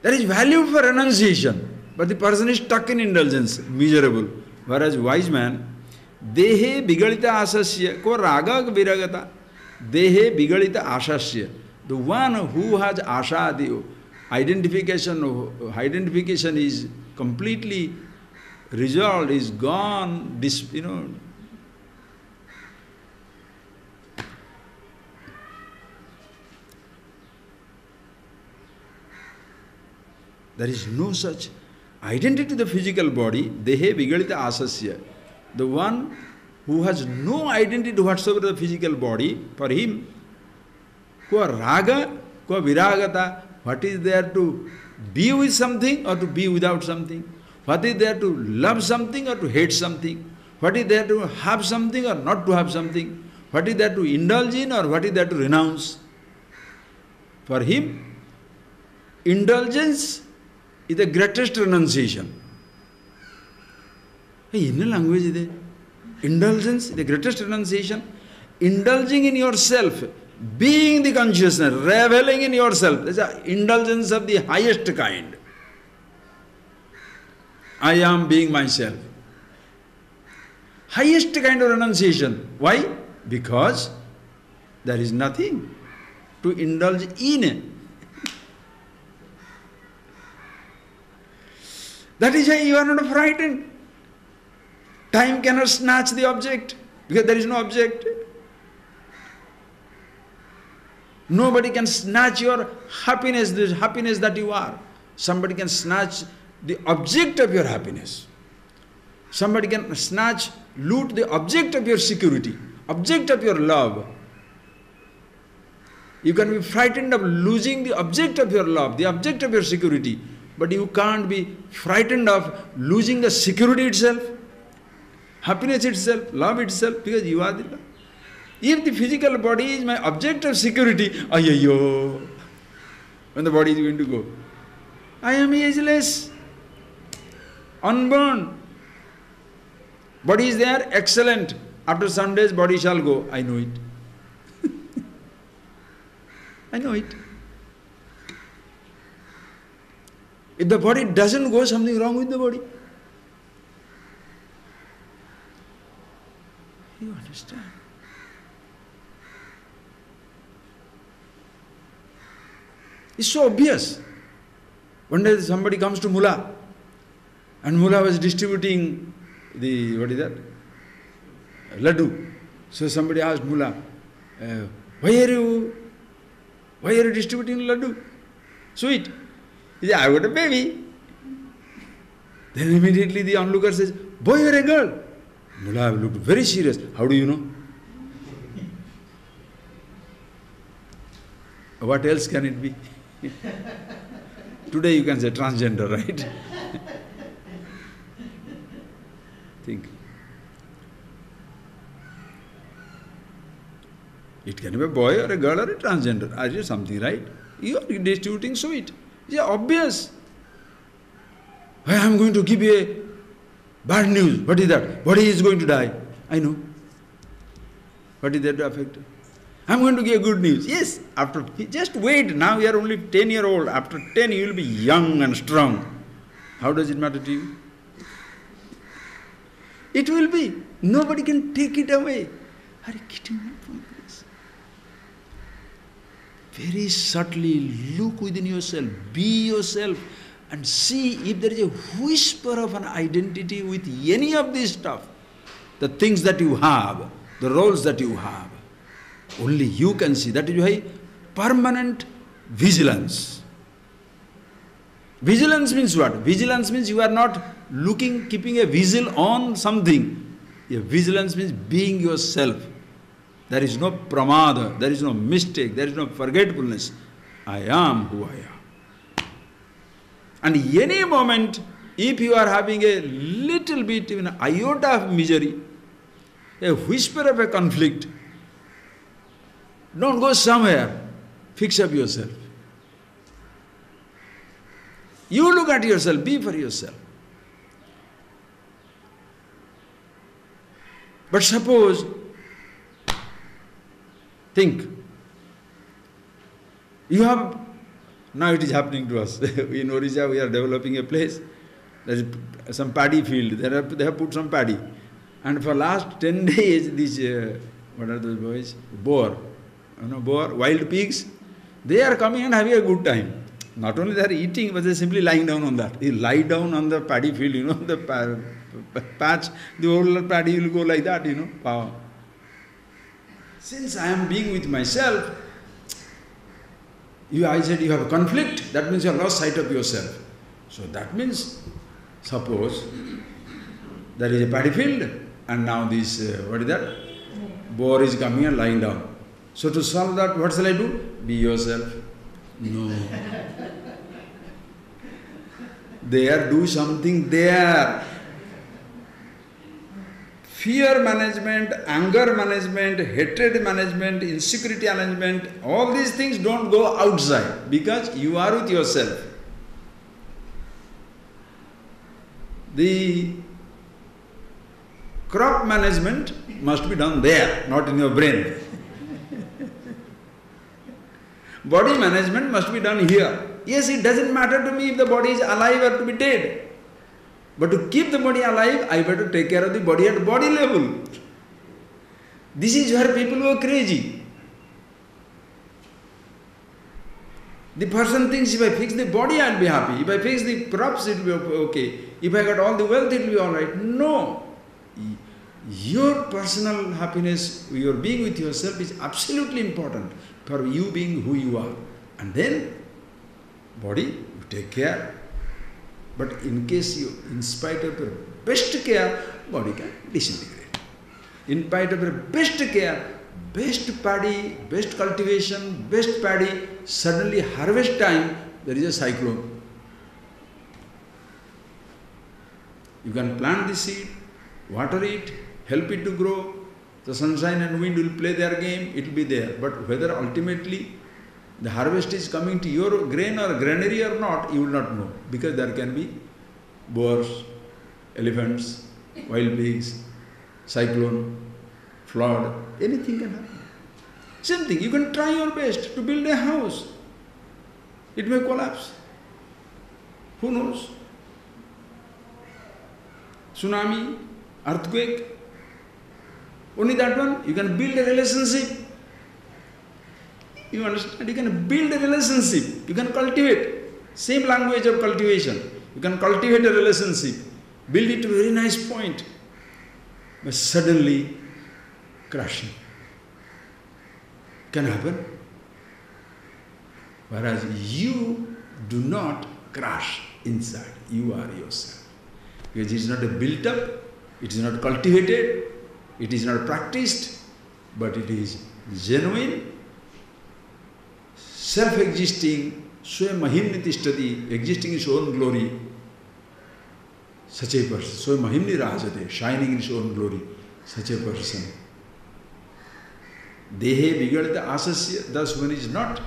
There is value for renunciation, but the person is stuck in indulgence, miserable. Whereas wise man, Dehe Bigalita Asasya, ko raga viragata. Dehe Bigalita Asasya. The one who has asha, the identification is completely resolved, is gone, There is no such identity to the physical body, dehe vigalita asasya. The one who has no identity whatsoever to the physical body, for him, ko raga, ko viragata, what is there to be with something or to be without something? What is there to love something or to hate something? What is there to have something or not to have something? What is there to indulge in or what is there to renounce? For him, indulgence is the greatest renunciation. Hey, in a language is there. Indulgence is the greatest renunciation. Indulging in yourself, being the consciousness, reveling in yourself, that's an indulgence of the highest kind. I am being myself. Highest kind of renunciation. Why? Because there is nothing to indulge in. That is why you are not frightened. Time cannot snatch the object, because there is no object. Nobody can snatch your happiness, the happiness that you are. Somebody can snatch the object of your happiness. Somebody can snatch, loot the object of your security, object of your love. You can be frightened of losing the object of your love, the object of your security, but you can't be frightened of losing the security itself, happiness itself, love itself, because you are the love. If the physical body is my object of security, ayayyo, when the body is going to go, I am ageless, unborn. Body is there, excellent. After some days, body shall go. I know it. I know it. If the body doesn't go, something wrong with the body. You understand? It's so obvious. One day somebody comes to Mullah, and Mullah was distributing the, what is that? Laddu. So somebody asked Mullah, why are you distributing laddu? Sweet. He said, I got a baby. Then immediately the onlooker says, boy or a girl? Mullah looked very serious. How do you know? What else can it be? Today you can say transgender, right? Think. It can be a boy or a girl or a transgender. Are you something, right? You are distributing sweet. It's obvious. I am going to give you a bad news. What is that? Body is going to die. I know. What is that to affect? I am going to give good news. Yes, after, just wait. Now you are only 10-year-old. After 10 you will be young and strong. How does it matter to you? It will be. Nobody can take it away. Are you getting me from this? Very subtly look within yourself, be yourself, and see if there is a whisper of an identity with any of this stuff, the things that you have, the roles that you have. Only you can see. That is why permanent vigilance. Vigilance means what? Vigilance means you are not looking, keeping a vigil on something. A vigilance means being yourself. There is no pramada, there is no mistake, there is no forgetfulness. I am who I am. And any moment, if you are having a little bit, even an iota of misery, a whisper of a conflict, don't go somewhere, fix up yourself. You look at yourself, be for yourself. But suppose, think, you have, now it is happening to us. In Orissa we are developing a place, there is some paddy field, they have put some paddy. And for last 10 days, these, what are those boys? Boar. Boar, wild pigs. They are coming and having a good time. Not only they are eating, but they are simply lying down on that. You lie down on the paddy field, the patch, the whole paddy will go like that, Power. Since I am being with myself, I said you have a conflict, that means you have lost sight of yourself. So that means, suppose there is a paddy field, and now this, what is that? Boar is coming and lying down. So to solve that, what shall I do? Be yourself. No. There, do something there. Fear management, anger management, hatred management, insecurity management, all these things don't go outside because you are with yourself. The crop management must be done there, not in your brain. Body management must be done here. Yes, it doesn't matter to me if the body is alive or to be dead. But to keep the body alive, I better take care of the body at body level. This is where people go crazy. The person thinks if I fix the body, I'll be happy. If I fix the crops, it will be okay. If I got all the wealth, it will be all right. No. Your personal happiness, your being with yourself is absolutely important for you being who you are. And then, body, you take care. But in case you, in spite of your best care, body can disintegrate. In spite of your best care, best paddy, best cultivation, best paddy, suddenly harvest time, there is a cyclone. You can plant the seed, water it, help it to grow. The sunshine and wind will play their game, it will be there. But whether ultimately the harvest is coming to your grain or granary or not, you will not know. Because there can be boars, elephants, wild pigs, cyclone, flood, anything can happen. Same thing, you can try your best to build a house. It may collapse. Who knows? Tsunami, earthquake. Only that one, you can build a relationship. You understand? You can build a relationship. You can cultivate. Same language of cultivation. You can cultivate a relationship. Build it to a very nice point. But suddenly, crashing. Can happen. Whereas you do not crash inside. You are yourself. Because it is not a built up, it is not cultivated, it is not practiced, but it is genuine, self-existing, swayam mahimni tishtati, existing in its own glory. Such a person, swayam mahimni rajate, shining in its own glory. Such a person. Dehe bigadata asasya, thus one is not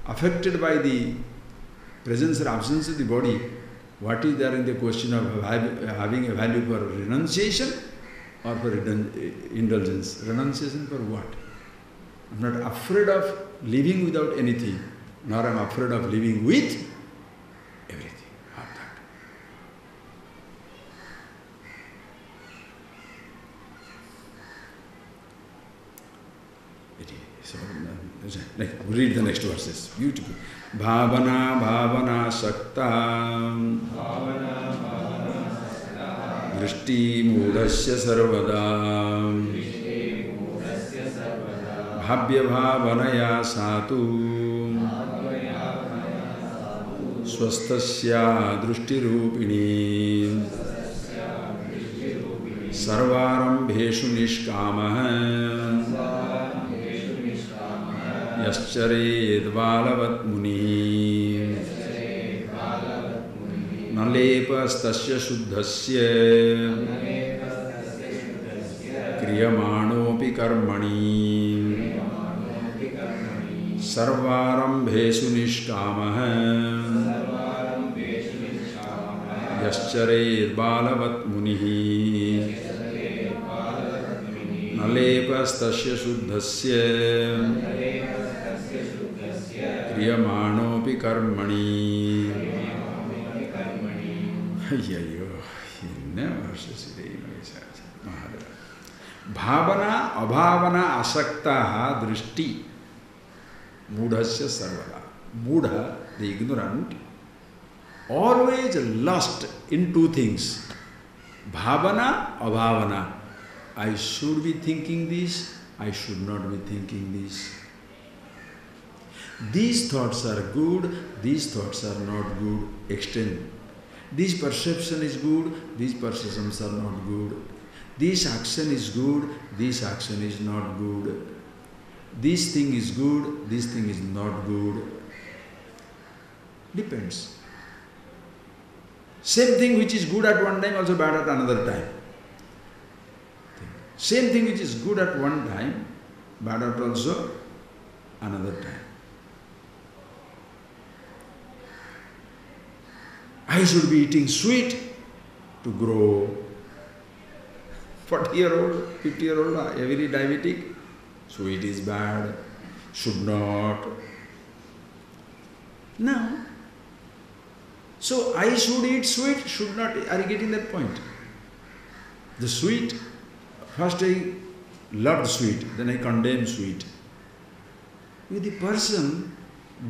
affected by the presence or absence of the body. What is there in the question of having a value for renunciation or for indulgence? Renunciation for what? I am not afraid of living without anything, nor I am afraid of living with everything. How that? So, read the next verses. Beautiful. Bhavana bhavana sakta drishti mudasya sarvada bhavya bhavanaya satu swastasya drushti rupini sarvarambheshu nishkamah Yaschared balavat muni Nalepas-tasya shuddhasya kriyamanopi karmani sarvarambhesu nishkamah Yaschared balavat muni Nalepas-tasya shuddhasya kriyamanopi karmani. Bhavana, abhavana, asaktaha, drishti, mudhasya sarvada. Mudha, the ignorant, always lost in two things. Bhavana, abhavana. I should be thinking this, I should not be thinking this. These thoughts are good, these thoughts are not good. Extend. This perception is good, these perceptions are not good. This action is good, this action is not good. This thing is good, this thing is not good. Depends. Same thing which is good at one time, also bad at another time. Same thing which is good at one time, bad at also another time. I should be eating sweet to grow. 40-year-old, 50-year-old, every diabetic, sweet is bad, should not. No. So I should eat sweet, should not. Are you getting that point? The sweet, first I loved sweet, then I condemn sweet. If the person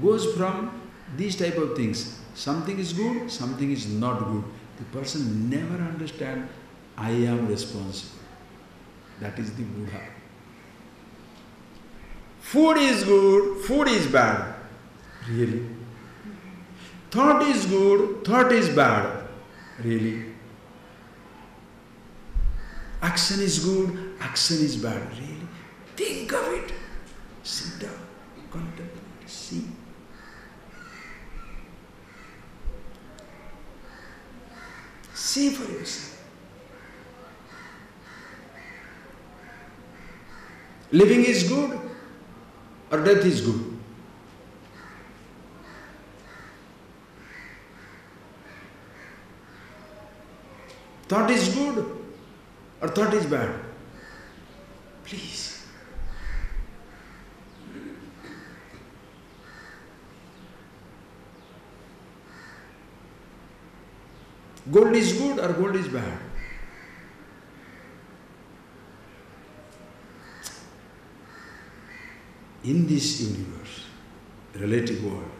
goes from these type of things, something is good, something is not good, the person never understands, I am responsible. That is the Buddha. Food is good, food is bad. Really? Thought is good, thought is bad. Really? Action is good, action is bad. Really? Think of it. Sit down, contemplate, see. See for yourself. Living is good or death is good? Thought is good or thought is bad? Please. Gold is good or gold is bad? In this universe, relative world,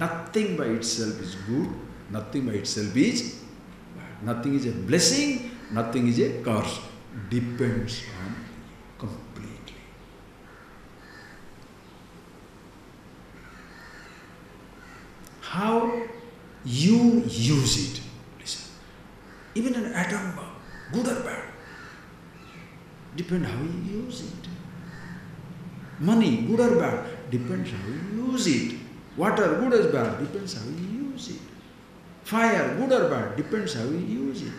nothing by itself is good, nothing by itself is bad. Nothing is a blessing, nothing is a curse. Depends on completely. How you use it. Listen. Even an atom bomb, good or bad, depends how you use it. Money, good or bad, depends how you use it. Water, good or bad, depends how you use it. Fire, good or bad, depends how you use it.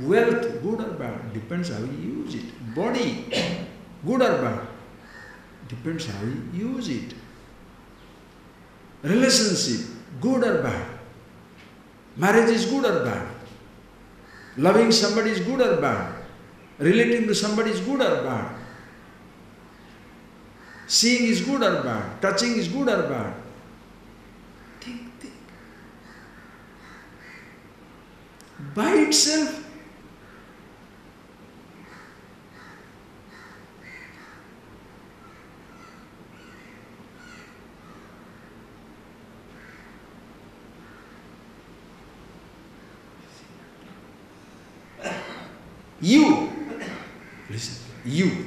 Wealth, good or bad, depends how you use it. Body, good or bad, depends how you use it. Relationship, good or bad. Marriage is good or bad. Loving somebody is good or bad. Relating to somebody is good or bad. Seeing is good or bad. Touching is good or bad. Think. By itself, you, listen, you.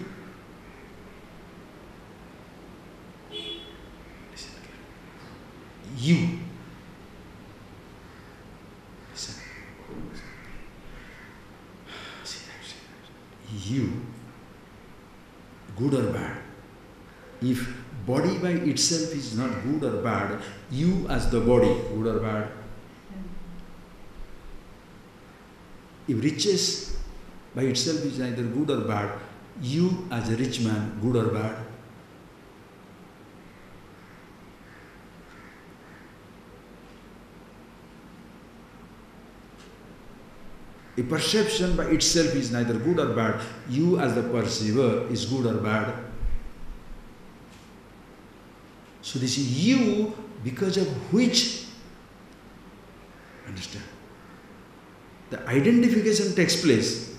You. Listen. You, good or bad. If body by itself is not good or bad, you as the body, good or bad. If riches by itself is neither good or bad, you as a rich man, good or bad. A perception by itself is neither good or bad. You as the perceiver is good or bad. So this is you because of which, understand, the identification takes place.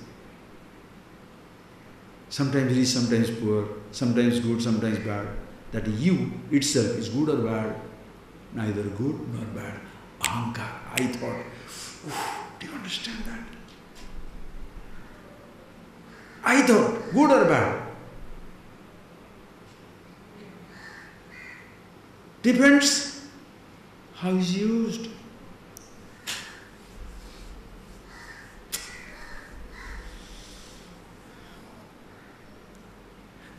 Sometimes rich, sometimes poor, sometimes good, sometimes bad. That you itself is good or bad, neither good nor bad. Ahankar, I thought. Do you understand that? I thought, good or bad? Depends how it's used.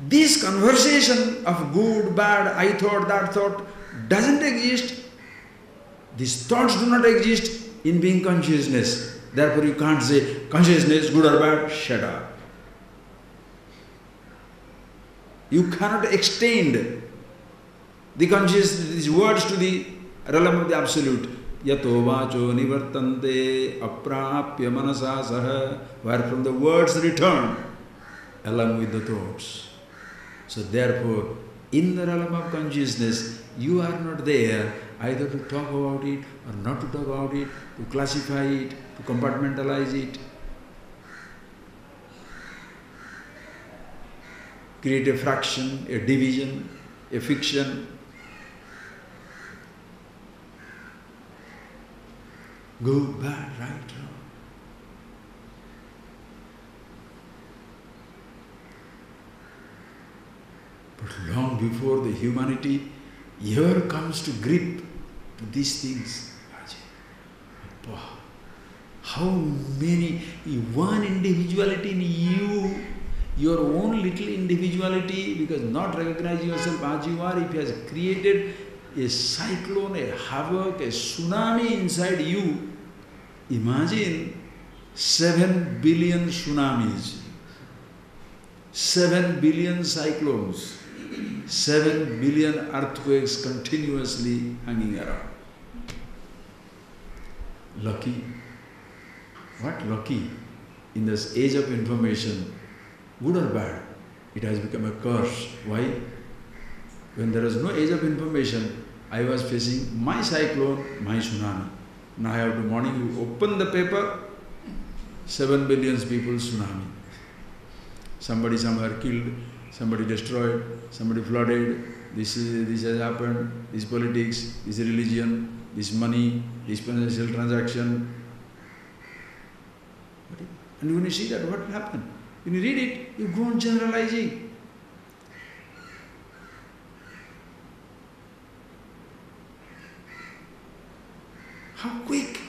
This conversation of good, bad, I thought, that thought doesn't exist. These thoughts do not exist in being consciousness. Therefore you can't say consciousness, good or bad, shut up. You cannot extend the consciousness, these words to the realm of the absolute. Yato vacho nivartante aprapya manasa saha, where from the words return along with the thoughts. So therefore, in the realm of consciousness, you are not there either to talk about it or not to talk about it, to classify it, to compartmentalize it, create a fraction, a division, a fiction. Good, bad, right, wrong. But long before the humanity ever comes to grip to these things, how many, one individuality in you, your own little individuality, because not recognizing yourself as you are, if it has created a cyclone, a havoc, a tsunami inside you, imagine 7 billion tsunamis, 7 billion cyclones, 7 billion earthquakes continuously hanging around. Lucky. What lucky? In this age of information, good or bad, it has become a curse. Why? When there was no age of information, I was facing my cyclone, my tsunami. Now I have to morning, you open the paper, 7 billion people tsunami. Somebody somewhere killed, somebody destroyed, somebody flooded, this has happened, this politics, this religion, this money, this financial transaction. And when you see that, what will happen? When you read it, you go on generalizing. How quick!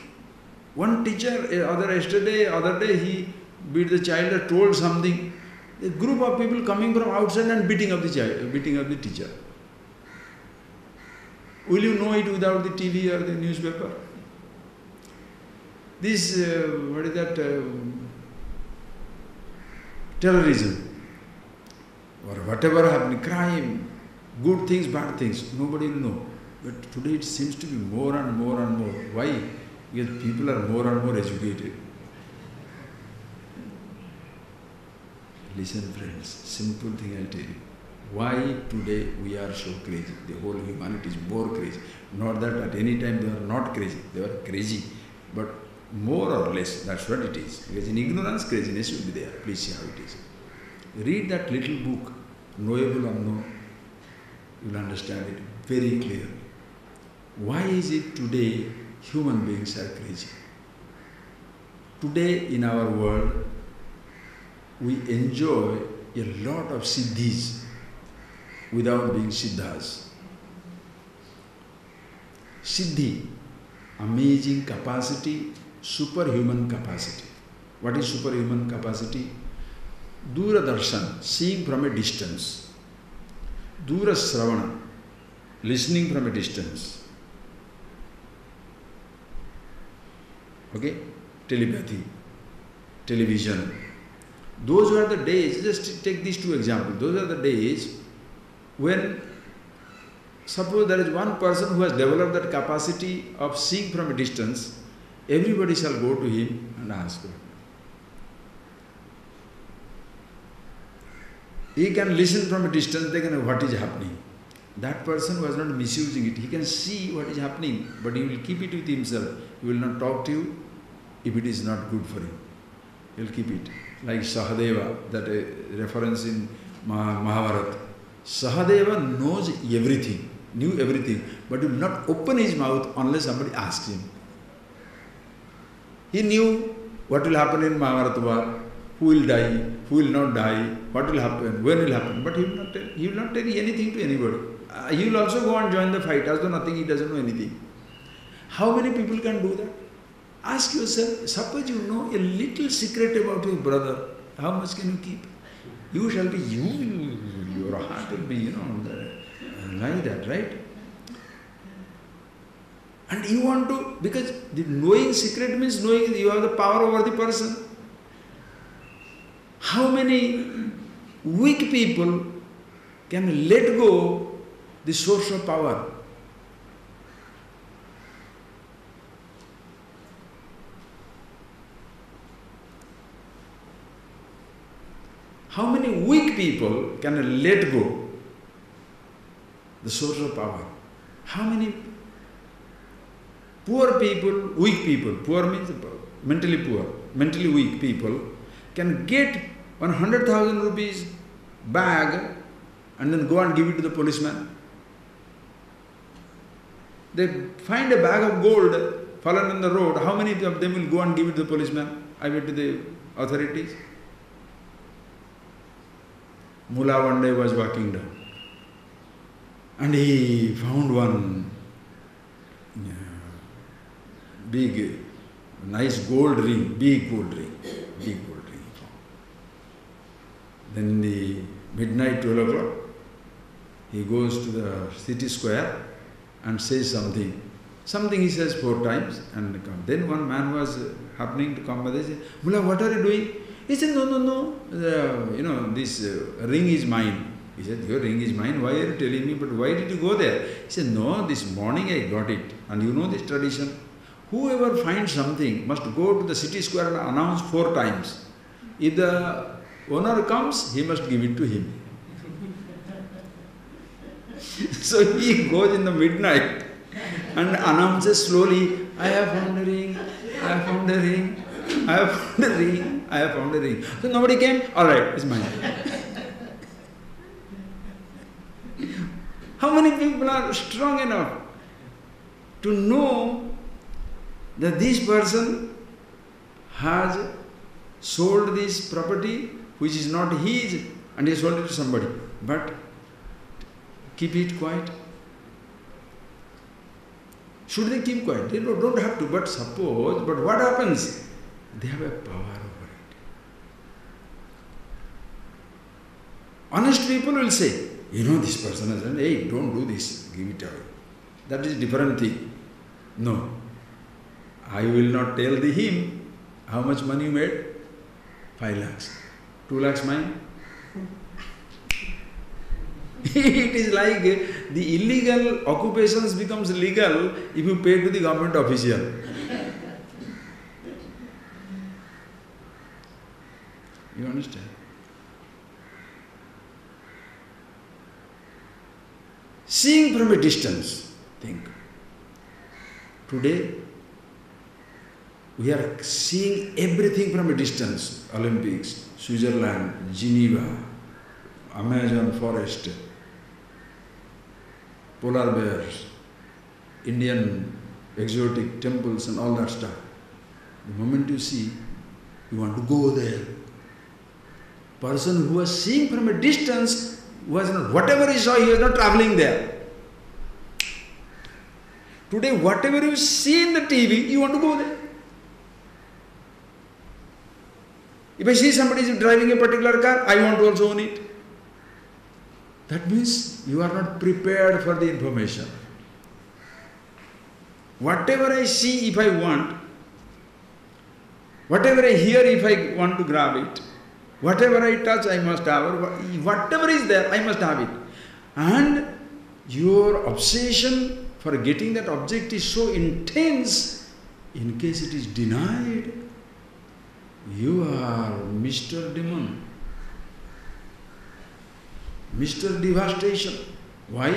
One teacher, other day he beat the child or told something. A group of people coming from outside and beating up the child, beating up the teacher. Will you know it without the TV or the newspaper? This, what is that? Terrorism, or whatever happening, crime, good things, bad things, nobody will know. But today it seems to be more and more and more. Why? Because people are more and more educated. Listen friends, simple thing I'll tell you. Why today we are so crazy? The whole humanity is more crazy. Not that at any time they are not crazy, they are crazy. But more or less, that's what it is. Because in ignorance, craziness will be there. Please see how it is. Read that little book, Knowable Unknown. You will understand it very clearly. Why is it today human beings are crazy? Today in our world, we enjoy a lot of siddhis without being siddhas. Siddhi, amazing capacity, superhuman capacity. What is superhuman capacity? Dura darshan, seeing from a distance. Dura sravana, listening from a distance. Okay? Telepathy, television. Those were the days, just take these two examples. Those are the days when, suppose there is one person who has developed that capacity of seeing from a distance, everybody shall go to him and ask him. He can listen from a distance, they can know what is happening. That person was not misusing it. He can see what is happening, but he will keep it with himself. He will not talk to you, if it is not good for him. He'll keep it. Like Sahadeva, that reference in Mahabharata. Sahadeva knows everything, knew everything, but will not open his mouth unless somebody asks him. He knew what will happen in Mahabharata war, who will die, who will not die, what will happen, when will happen, but he will not tell. He will not tell anything to anybody. He will also go and join the fight as though nothing, he doesn't know anything. How many people can do that? Ask yourself, suppose you know a little secret about your brother, how much can you keep? You shall be you, your heart will be, like that, right? And you want to, because the knowing secret means knowing you have the power over the person. How many weak people can let go the source of power? How many weak people can let go the source of power? How many poor people, weak people, poor means mentally poor, mentally weak people can get 100,000 rupees bag and then go and give it to the policeman? They find a bag of gold fallen on the road, how many of them will go and give it to the policeman? I bet to the authorities. Mullah one day was walking down and he found one big, nice gold ring, big gold ring. Then in the midnight, 12 o'clock, he goes to the city square and says something. Something he says 4 times and comes. Then one man was happening to come by, they say, Mullah, what are you doing? He said, no, this ring is mine. He said, your ring is mine, why are you telling me? But why did you go there? He said, no, this morning I got it. And you know this tradition. Whoever finds something must go to the city square and announce 4 times. If the owner comes, he must give it to him. So he goes in the midnight and announces slowly, I have found a ring, I have found a ring, I have found a ring, I have found a ring. So nobody came, alright, it's mine. How many people are strong enough to know that this person has sold this property which is not his and he sold it to somebody, but keep it quiet? Should they keep quiet? They don't have to, but suppose, but what happens? They have a power over it. Honest people will say, this person has done, hey, don't do this, give it away. That is a different thing. No. I will not tell him how much money you made. 5 lakhs. 2 lakhs mine. It is like the illegal occupations becomes legal if you pay to the government official. You understand? Seeing from a distance, think. Today, we are seeing everything from a distance. Olympics, Switzerland, Geneva, Amazon forest, polar bears, Indian exotic temples and all that stuff. The moment you see, you want to go there. Person who was seeing from a distance, was not, whatever he saw, he was not traveling there. Today, whatever you see in the TV, you want to go there. If I see somebody is driving a particular car, I want to also own it. That means you are not prepared for the information. Whatever I see, if I want, whatever I hear, if I want to grab it, whatever I touch, I must have it. Whatever is there, I must have it. And your obsession for getting that object is so intense, in case it is denied, you are Mr. Demon, Mr. Devastation. Why?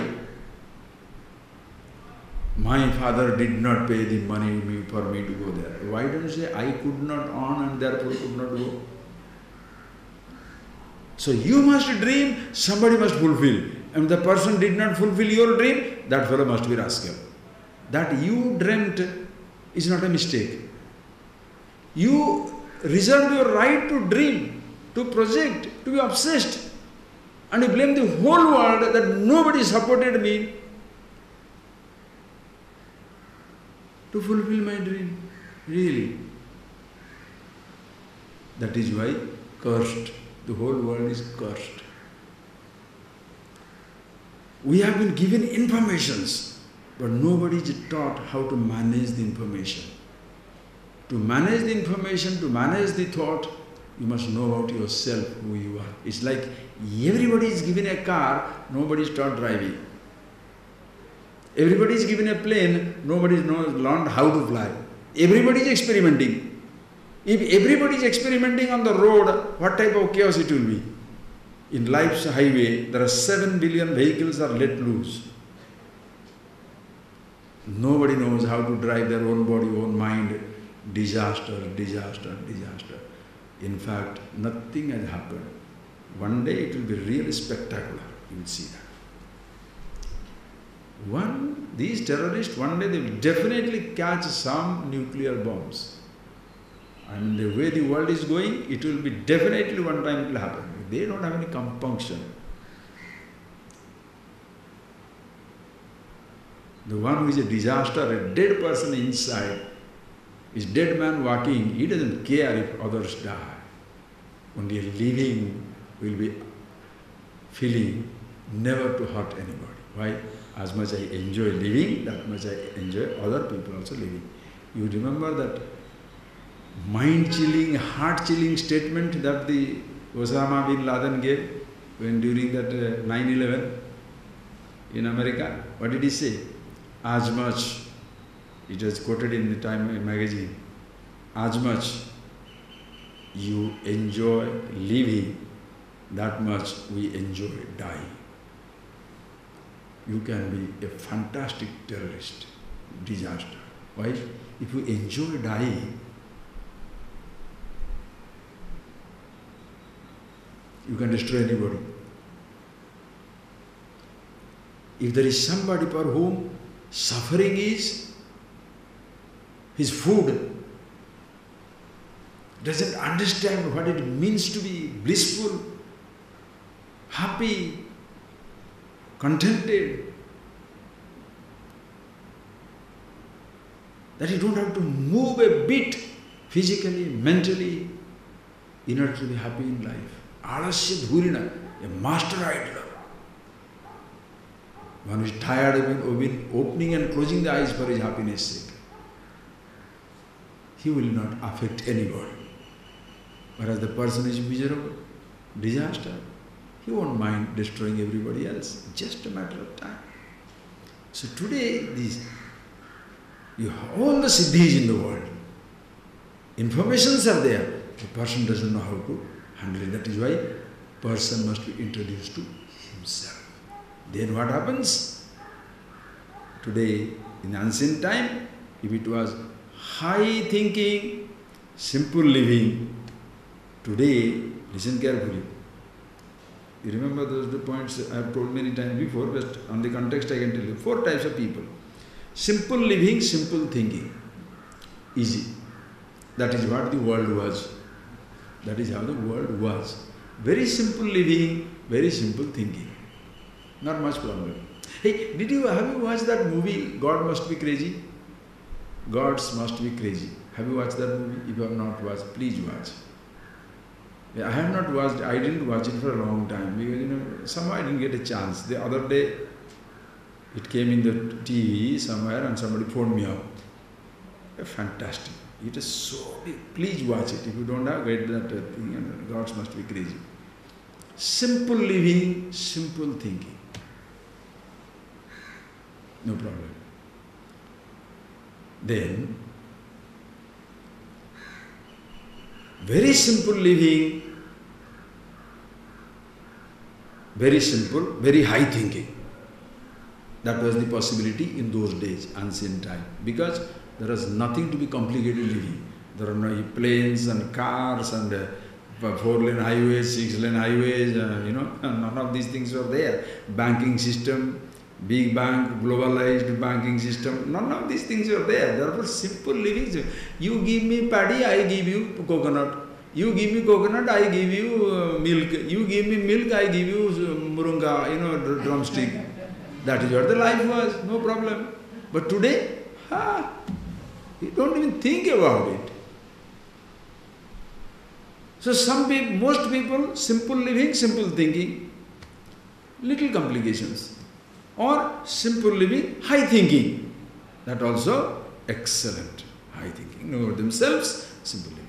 my father did not pay the money for me to go there. Why don't you say, I could not earn and therefore could not go? So you must dream, somebody must fulfill. And the person did not fulfill your dream, that fellow must be rascal. That you dreamt is not a mistake. You reserve your right to dream, to project, to be obsessed. And you blame the whole world that nobody supported me to fulfill my dream. Really. That is why cursed. The whole world is cursed. We have been given informations, but nobody is taught how to manage the information. To manage the information, to manage the thought, you must know about yourself, who you are. It's like everybody is given a car, nobody is taught driving. Everybody is given a plane, nobody knows learned how to fly. Everybody is experimenting. If everybody is experimenting on the road, what type of chaos it will be? In life's highway, there are 7 billion vehicles are let loose. Nobody knows how to drive their own body, own mind. Disaster, disaster, disaster. In fact, nothing has happened. One day it will be really spectacular. You will see that. These terrorists, one day they will definitely catch some nuclear bombs. I mean, the way the world is going, it will be definitely one time it will happen. They don't have any compunction. The one who is a disaster, a dead person inside, is dead man walking, he doesn't care if others die. Only a living will be feeling never to hurt anybody. Why? As much I enjoy living, that much I enjoy other people also living. You remember that mind-chilling, heart-chilling statement that the Osama bin Laden gave when during that 9/11 in America? What did he say? As much, it was quoted in the Time magazine, as much you enjoy living, that much we enjoy dying. You can be a fantastic terrorist, disaster. Why? If you enjoy dying, you can destroy anybody. If there is somebody for whom suffering is his food, doesn't understand what it means to be blissful, happy, contented, that you don't have to move a bit physically, mentally, in order to be happy in life. Alasya Dhurina, a master idler. One who is tired of opening and closing the eyes for his happiness' sake. He will not affect anybody. Whereas the person is miserable, disaster, he won't mind destroying everybody else. Just a matter of time. So today, you have all the siddhis in the world. Informations are there. The person doesn't know how to handle it. That is why person must be introduced to himself. Then what happens? Today, in ancient time, if it was high thinking, simple living, today, listen carefully. You remember those the points I have told many times before, but on the context I can tell you. 4 types of people. Simple living, simple thinking. Easy. That is what the world was. That is how the world was. Very simple living, very simple thinking. Not much problem. Hey, have you watched that movie, God Must Be Crazy? Gods Must Be Crazy. Have you watched that movie? If you have not watched, please watch. I have not watched, I didn't watch it for a long time because somehow I didn't get a chance. The other day, it came in the TV somewhere and somebody phoned me up. Fantastic. It is so big. Please watch it. If you don't have read that thing, Gods Must Be Crazy. Simple living, simple thinking. No problem. Then, very simple living, very simple, very high thinking. That was the possibility in those days, ancient time. Because there was nothing to be complicated living. There are no planes and cars and 4-lane highways, 6-lane highways, none of these things were there. Banking system, big bank, globalized banking system, none of these things were there. Therefore, simple living. You give me paddy, I give you coconut. You give me coconut, I give you milk. You give me milk, I give you murunga, drumstick. That is what the life was, no problem. But today, you don't even think about it. So most people, simple living, simple thinking, little complications. Or simple living, high thinking. That also excellent, high thinking. Know themselves, simple living.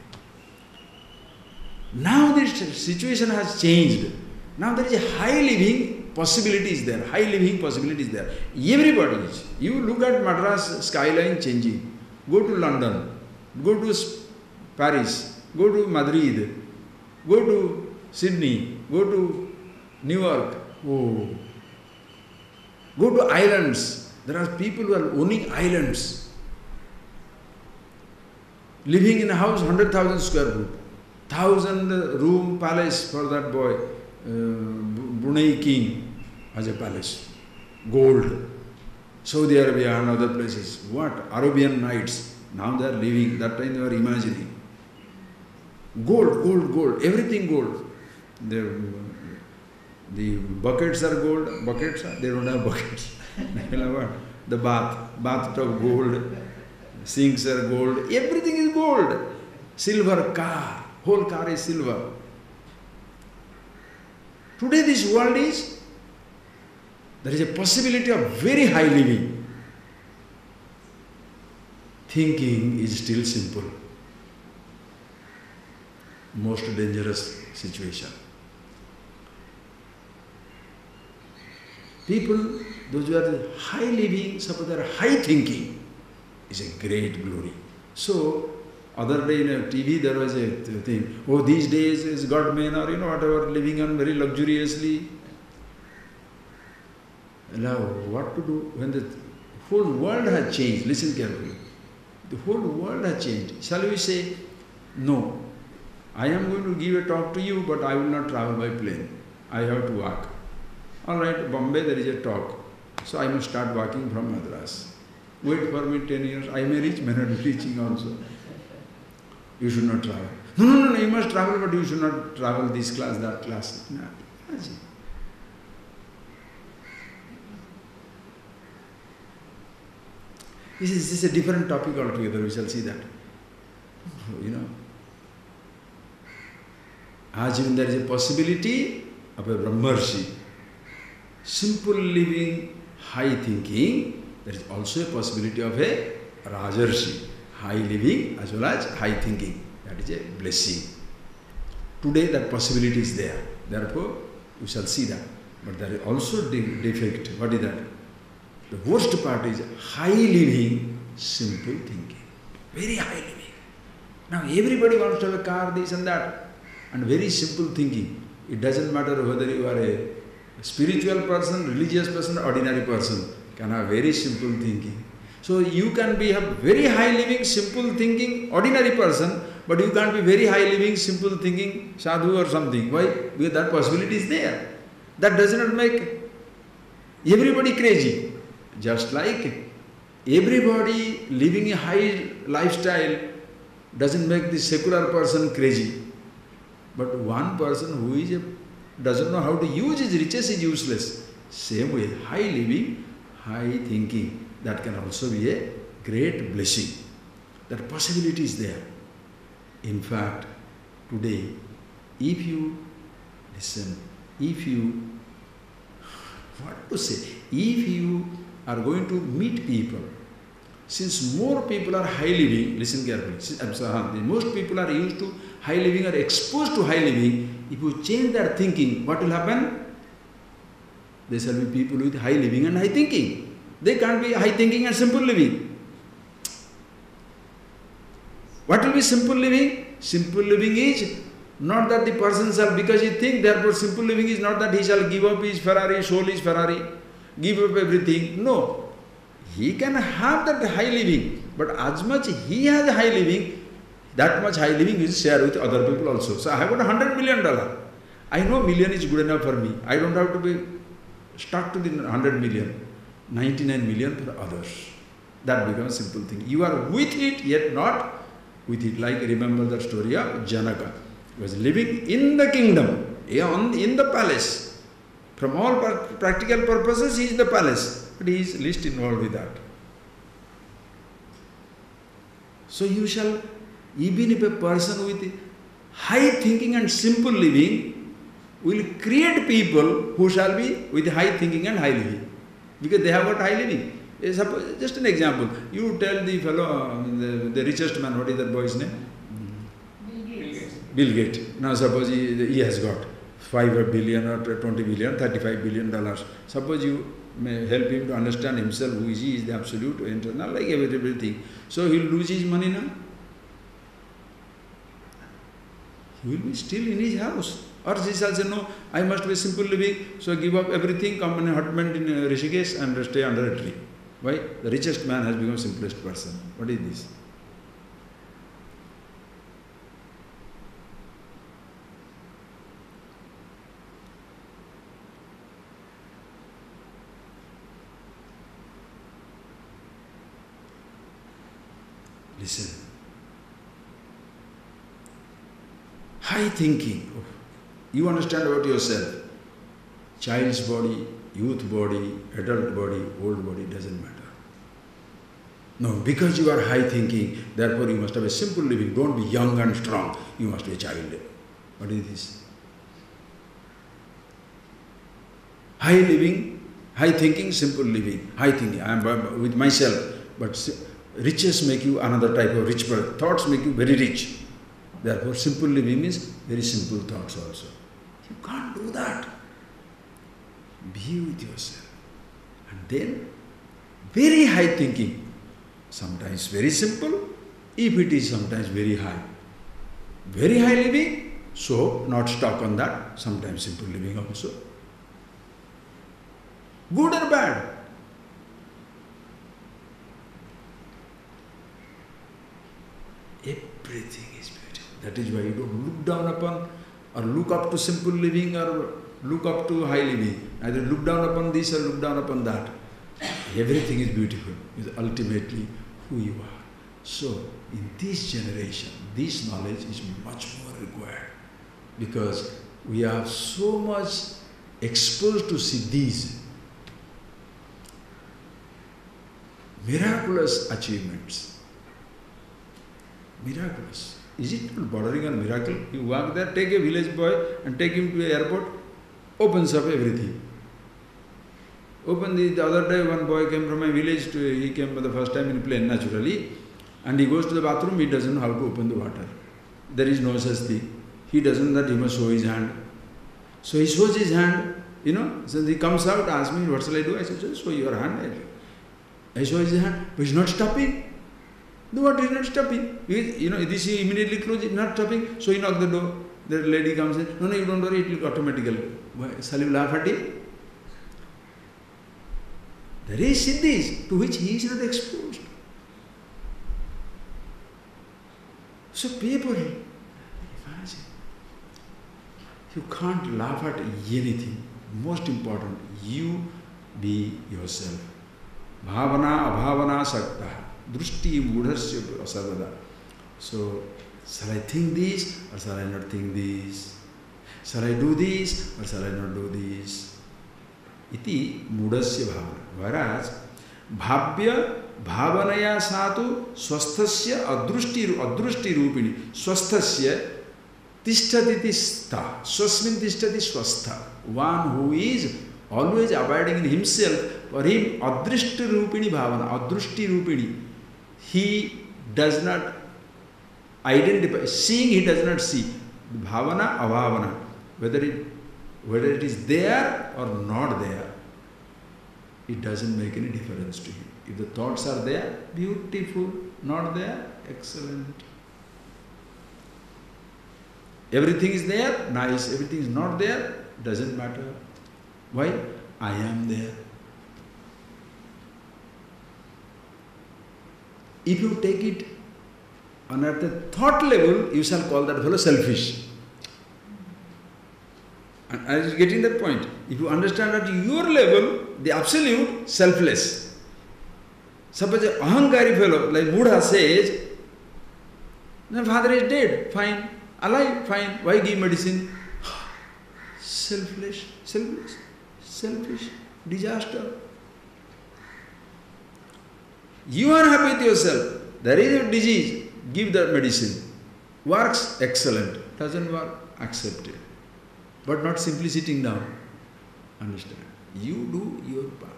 Now this situation has changed. Now there is a high living possibility is there. High living possibility is there. Everybody is. You look at Madras skyline changing. Go to London. Go to Paris. Go to Madrid. Go to Sydney. Go to New York. Oh. Go to islands. There are people who are owning islands. Living in a house 100,000 square foot. 1,000-room palace for that boy. Brunei king has a palace. Gold. Saudi Arabia and other places. What? Arabian Nights. Now they are living. That time they were imagining. Gold, gold, gold. Everything gold. The buckets are gold. Buckets are, they don't have buckets. The bathtub gold. Sinks are gold. Everything is gold. Silver car. Whole car is silver. Today this world is, there is a possibility of very high living. Thinking is still simple. Most dangerous situation. People, those who are high living, suppose they are high thinking, is a great glory. So, other day in a TV there was a thing, oh these days is God men or whatever, living on very luxuriously. Now what to do when the whole world has changed? Listen carefully. The whole world has changed. Shall we say, no, I am going to give a talk to you but I will not travel by plane. I have to walk. Alright, Bombay there is a talk. So I must start walking from Madras. Wait for me 10 years, I may reach, may not be reaching also. You should not travel. No, you must travel, but you should not travel this class, that class. No. This is a different topic altogether, we shall see that. As even there is a possibility of a Brahmarshi. Simple living, high thinking, there is also a possibility of a Rajarshi. High living as well as high thinking. That is a blessing. Today that possibility is there. Therefore, you shall see that. But there is also defect. What is that? The worst part is high living, simple thinking. Very high living. Now everybody wants to have a car, this and that. And very simple thinking. It doesn't matter whether you are a spiritual person, religious person, ordinary person. Can have very simple thinking. So you can be a very high living, simple thinking, ordinary person, but you can't be very high living, simple thinking, sadhu or something. Why? Because that possibility is there. That does not make everybody crazy. Just like everybody living a high lifestyle doesn't make the secular person crazy. But one person who doesn't know how to use his riches is useless. Same way, high living, high thinking. That can also be a great blessing. That possibility is there. In fact, today, if you listen, if you are going to meet people, since more people are high living, listen carefully, most people are used to high living or exposed to high living, if you change their thinking, what will happen? There shall be people with high living and high thinking. They can't be high thinking and simple living. What will be simple living? Simple living is not that the person shall, because he thinks, therefore simple living is not that he shall give up his Ferrari, soul his Ferrari. give up everything. No. He can have that high living, but as much he has high living, that much high living is shared with other people also. So I have got $100 million. I know million is good enough for me. I don't have to be stuck to the 100 million. 99 million for others. That becomes a simple thing. You are with it, yet not with it. Like remember that story of Janaka. He was living in the kingdom, in the palace. From all practical purposes, he is in the palace. But he is least involved with that. So you shall, even if a person with high thinking and simple living will create people who shall be with high thinking and high living. Because they have got high living. Suppose, just an example. You tell the fellow, the richest man, what is that boy's name? Bill Gates. Bill Gates. Now suppose he has got 5 billion or 20 billion, $35 billion. Suppose you may help him to understand himself, who is he, is the absolute, internal, like everything. So he will lose his money now. He will be still in his house. Or he shall say, no, I must be simple living, so give up everything, come in a hutment in Rishikesh and stay under a tree. Why? The richest man has become simplest person. What is this? Listen. High thinking. You understand about yourself. Child's body, youth body, adult body, old body, doesn't matter. No, because you are high thinking, therefore you must have a simple living. Don't be young and strong. You must be a child. What is this? High living, high thinking, simple living. High thinking, I am with myself. But riches make you another type of rich person. Thoughts make you very rich. Therefore, simple living means very simple thoughts also. You can't do that. Be with yourself. And then, very high thinking. Sometimes very simple, if it is sometimes very high. Very high living, so not stuck on that. Sometimes simple living also. Good or bad. Everything is beautiful. That is why you don't look down upon or look up to simple living or look up to high living. Either look down upon this or look down upon that. Everything is beautiful. Is ultimately who you are. So, in this generation, this knowledge is much more required. Because we are so much exposed to see these miraculous achievements. Miraculous. Is it not bordering on miracle? You walk there, take a village boy and take him to the airport, opens up everything. The other day one boy came from my village, he came for the first time in plane naturally, and he goes to the bathroom, he doesn't know how to open the water. There is no such thing. He doesn't that he must show his hand. So he shows his hand, so he comes out, asks me, what shall I do? I said, just show your hand. I show his hand, but he's not stopping. The water is not stopping. This he immediately closes, it's not stopping. So he knocks the door. The lady comes in, no, you don't worry, it will automatically. Why? Shall you laugh at him? There is siddhis to which he is not exposed. So people, imagine, you can't laugh at anything. Most important, you be yourself. Bhavana, abhavana, sakta. Drushti, mudhasya, sarvada. So, shall I think this or shall I not think this? Shall I do this or shall I not do this? Iti mudasya bhavana. Whereas, bhavya bhavanaya satu swasthasya adrushti rupini. Swasthasya tishtati sta. Swasmin tishtati swastha. One who is always abiding in himself, for him adrushti rupini bhavana. Adrushti rupini. He does not identify. Seeing, he does not see. Bhavana, abhavana. Whether it is there or not there, it doesn't make any difference to him. If the thoughts are there, beautiful. Not there, excellent. Everything is there, nice. Everything is not there, doesn't matter. Why? I am there. If you take it on at the thought level, you shall call that fellow selfish. And I was getting that point. If you understand at your level, the absolute, selfless. Suppose an ahankari fellow, like Buddha says, my father is dead, fine. Alive, fine. Why give medicine? Selfish, disaster. You are happy with yourself. There is a disease, give the medicine. Works, excellent. Doesn't work, accept it. But not simply sitting down. Understand? You do your part.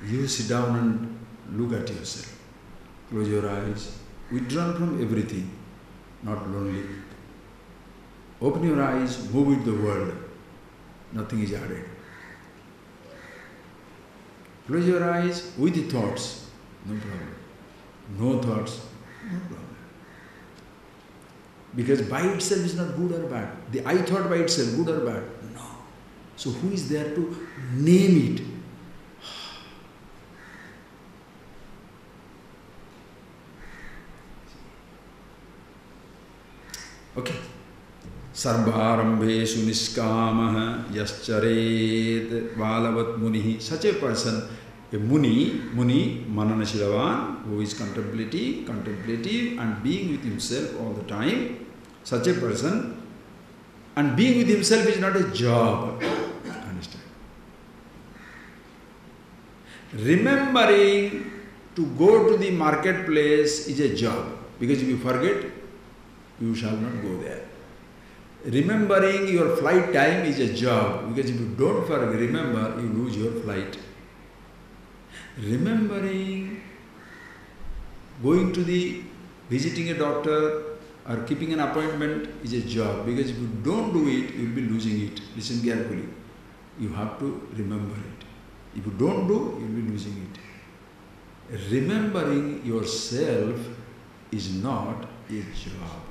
You sit down and look at yourself. Close your eyes. Withdrawn from everything. Not lonely. Open your eyes, move with the world. Nothing is added. Close your eyes with the thoughts. No problem. No thoughts. No problem. Because by itself is not good or bad. The I thought by itself, good or bad? No. So who is there to name it? Okay. Sarvarambeshu niskamaha yascharet valavat munihi. Such a person, a muni, mananashilavan, who is contemplative and being with himself all the time. Such a person, and being with himself is not a job. Understand? Remembering to go to the marketplace is a job. Because if you forget, you shall not go there. Remembering your flight time is a job, because if you don't remember, you lose your flight. Remembering going to visiting a doctor or keeping an appointment is a job, because if you don't do it, you will be losing it. Listen carefully. You have to remember it. If you don't do, you will be losing it. Remembering yourself is not a job.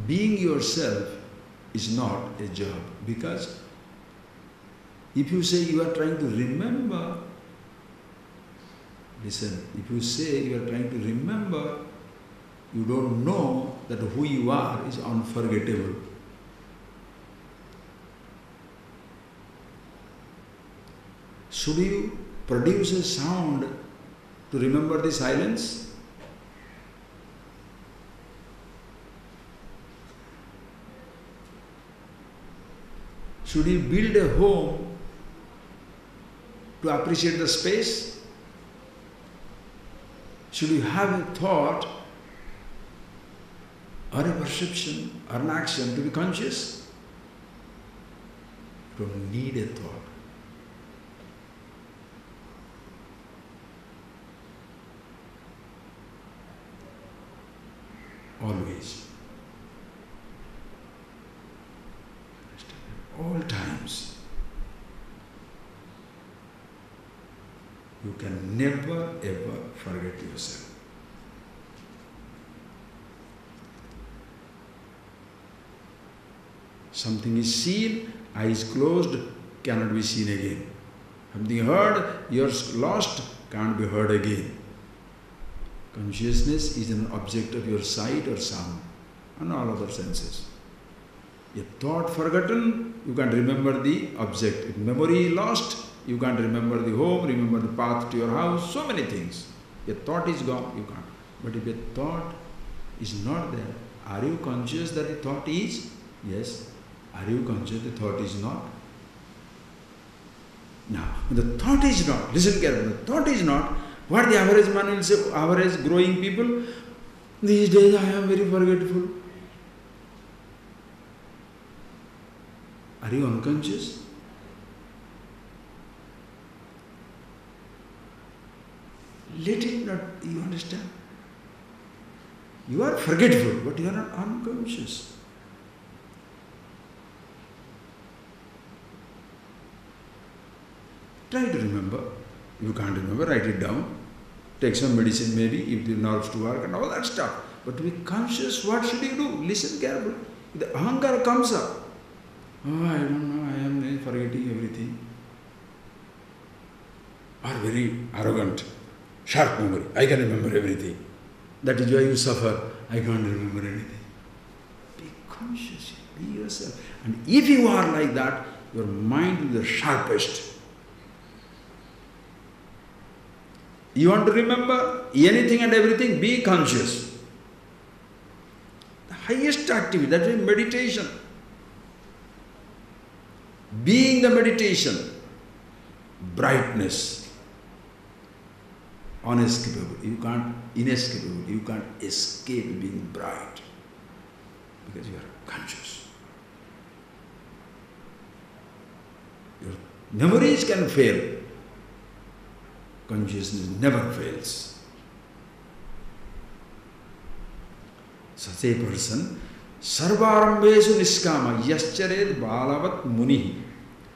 Being yourself is not a job, because if you say you are trying to remember, listen, if you say you are trying to remember, you don't know that who you are is unforgettable. Should you produce a sound to remember the silence? Should you build a home to appreciate the space? Should you have a thought or a perception or an action to be conscious? You don't need a thought. Always. All times. You can never ever forget yourself. Something is seen, eyes closed, cannot be seen again. Something heard, ears lost, can't be heard again. Consciousness is an object of your sight or sound and all other senses. A thought forgotten, you can't remember the object. If memory lost, you can't remember the home, remember the path to your house, so many things. A thought is gone, you can't. But if a thought is not there, are you conscious that the thought is? Yes. Are you conscious the thought is not? Now, when the thought is not, listen carefully, the thought is not, what the average man will say, average growing people, these days I am very forgetful. Are you unconscious? Let it not, you understand? You are forgetful, but you are not unconscious. Try to remember. If you can't remember, write it down. take some medicine maybe, if the nerves to work and all that stuff. But to be conscious, what should you do? Listen carefully. The ahankara comes up. Oh, I don't know, I am forgetting everything. Or very arrogant, sharp memory. I can remember everything. That is why you suffer. I can't remember anything. Be conscious, be yourself. And if you are like that, your mind will be the sharpest. You want to remember anything and everything, be conscious. The highest activity, that is meditation. Being the meditation, brightness, unescapable. You can't, inescapable. You can't escape being bright because you are conscious. Your memories can fail. Consciousness never fails. Such a person, sarvarambeshu niskama yascharet balavat munihi.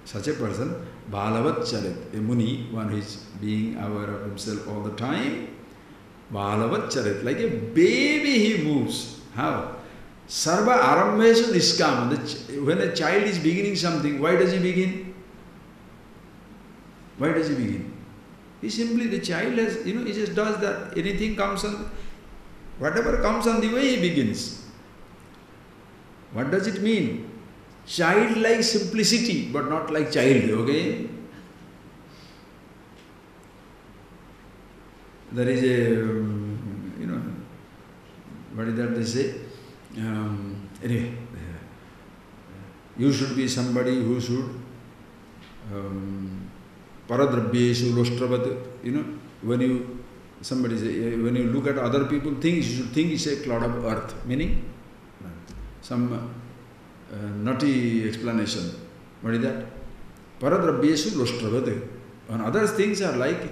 Such a person, balavat charet, a muni, one who is being aware of himself all the time, balavat charet, like a baby he moves. How? Sarva arambeshu niskama. When a child is beginning something, why does he begin? Why does he begin? He simply, the child has, he just does that. Anything comes on, whatever comes on the way, he begins. What does it mean? Childlike simplicity, but not like child, okay? There is a, what is that they say? Anyway, you should be somebody who should paradrabhyeshu loshtravat, when you, somebody say, when you look at other people, things, you should think it's a cloud of earth. Meaning, some nutty explanation. What is that? Paradrabhyeshu loshtravat. And other things are like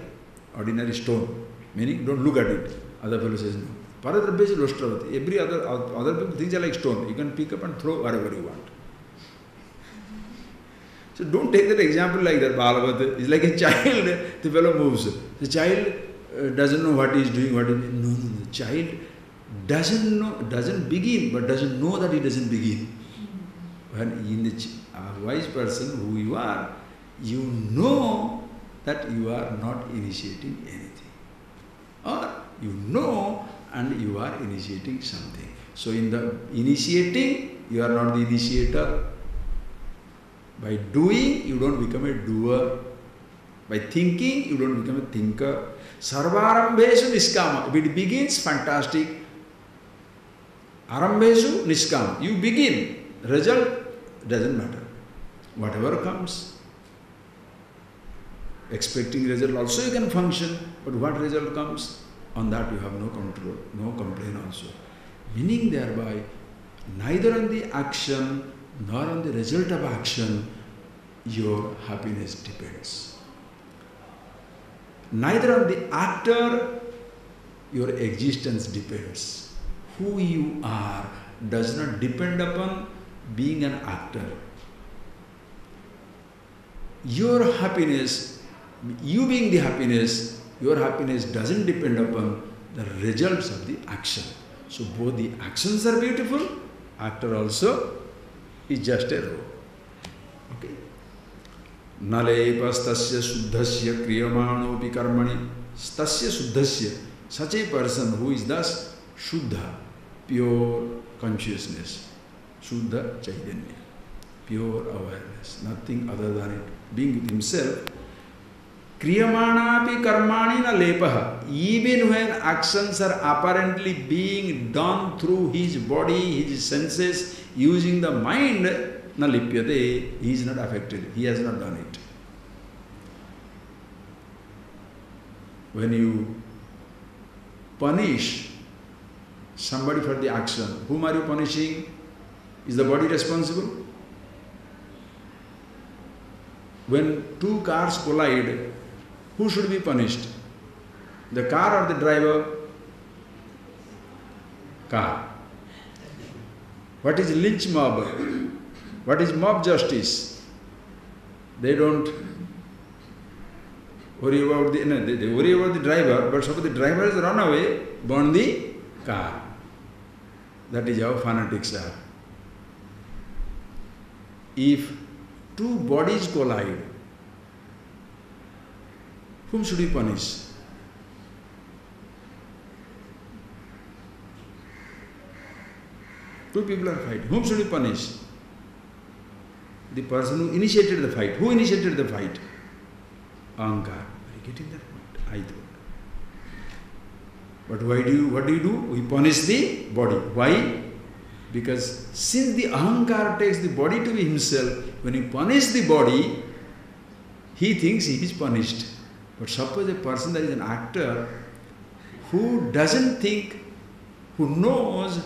ordinary stone. Meaning, don't look at it. Other fellow says, no. Paradrabhyeshu loshtravat. Every other people, things are like stone. You can pick up and throw wherever you want. So don't take that example like that, Bhagavad. It's like a child, the fellow moves. The child doesn't know what he is doing, No, the child doesn't know, doesn't begin, but doesn't know that he doesn't begin. When in a wise person who you are, you know that you are not initiating anything. Or you know and you are initiating something. So in the initiating, you are not the initiator. By doing, you don't become a doer. By thinking, you don't become a thinker. Sarvarambeshu niskama. If it begins, fantastic. Arambeshu niskama. You begin. Result doesn't matter. Whatever comes. Expecting result also you can function. But what result comes? On that you have no control, no complaint also. Meaning thereby, neither on the action nor on the result of action, your happiness depends. Neither on the actor, your existence depends. Who you are does not depend upon being an actor. Your happiness, you being the happiness, your happiness doesn't depend upon the results of the action. So both the actions are beautiful, actor also is just a role. Okay. Nalepastasya suddhasya kriyamanopi karmani stasya suddhasya. Such a person who is thus shuddha, pure consciousness, shuddha chaitanya, pure awareness, nothing other than it, being with himself. Kriyamanapi karmani na lepaha. Even when actions are apparently being done through his body, his senses, using the mind, na lipyate, he is not affected. He has not done it. When you punish somebody for the action, whom are you punishing? Is the body responsible? When two cars collide, who should be punished? The car or the driver? Car. What is lynch mob? What is mob justice? They don't. worry about the, no, they worry about the driver, but suppose the driver has run away, burn the car. That is how fanatics are. If two bodies collide, whom should we punish? Two people are fighting. Whom should we punish? The person who initiated the fight. Who initiated the fight? Ahankar. Are you getting that point? I thought. But what do you do? We punish the body. Why? Because since the Ahankar takes the body to be himself, when you punish the body, he thinks he is punished. But suppose a person that is an actor who doesn't think, who knows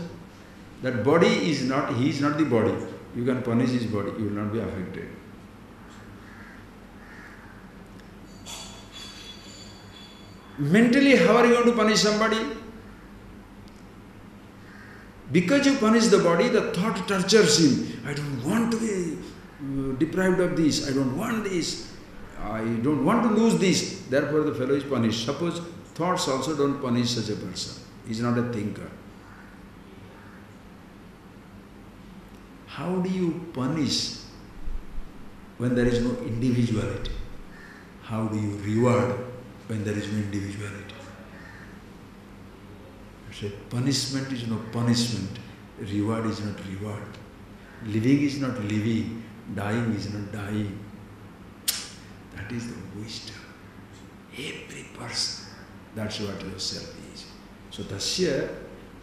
that body is not, he is not the body. You can punish his body, you will not be affected. Mentally, how are you going to punish somebody? Because you punish the body, the thought tortures him. I don't want to be deprived of this. I don't want this. I don't want to lose this. Therefore, the fellow is punished. Suppose thoughts also don't punish such a person. He is not a thinker. How do you punish when there is no individuality? How do you reward when there is no individuality? So punishment is no punishment, reward is not reward. Living is not living, dying is not dying. That is the wisdom. Every person, that's what yourself is. So tasya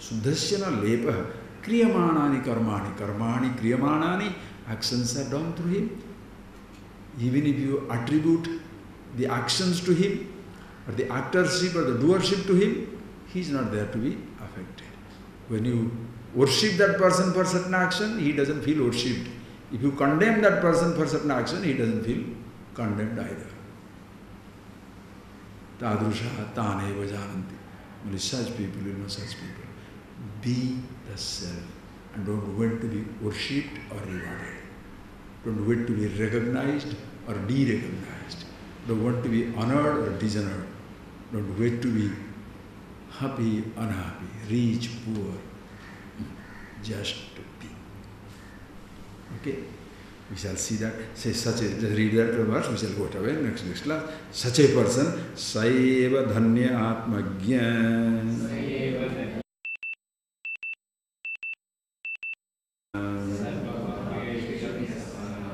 suddhasya na lepa kriyamanani karmani. Karmani kriyamanani, actions are done through him. Even if you attribute the actions to him, or the actorship or the doership to him, he is not there to be affected. When you worship that person for certain action, he doesn't feel worshipped. If you condemn that person for certain action, he doesn't feel condemned either. Tadrusha taneva jananti. Only such people, you know such people. Be the self and don't wait to be worshipped or rewarded. Don't wait to be recognized or de-recognized. Don't want to be honored or dishonored. Don't wait to be happy, unhappy, rich, poor. Just to be. Okay? We shall see that. Say such a, just read that verse, we shall go away next class. Such a person, Saiva Dhanya Atmagya.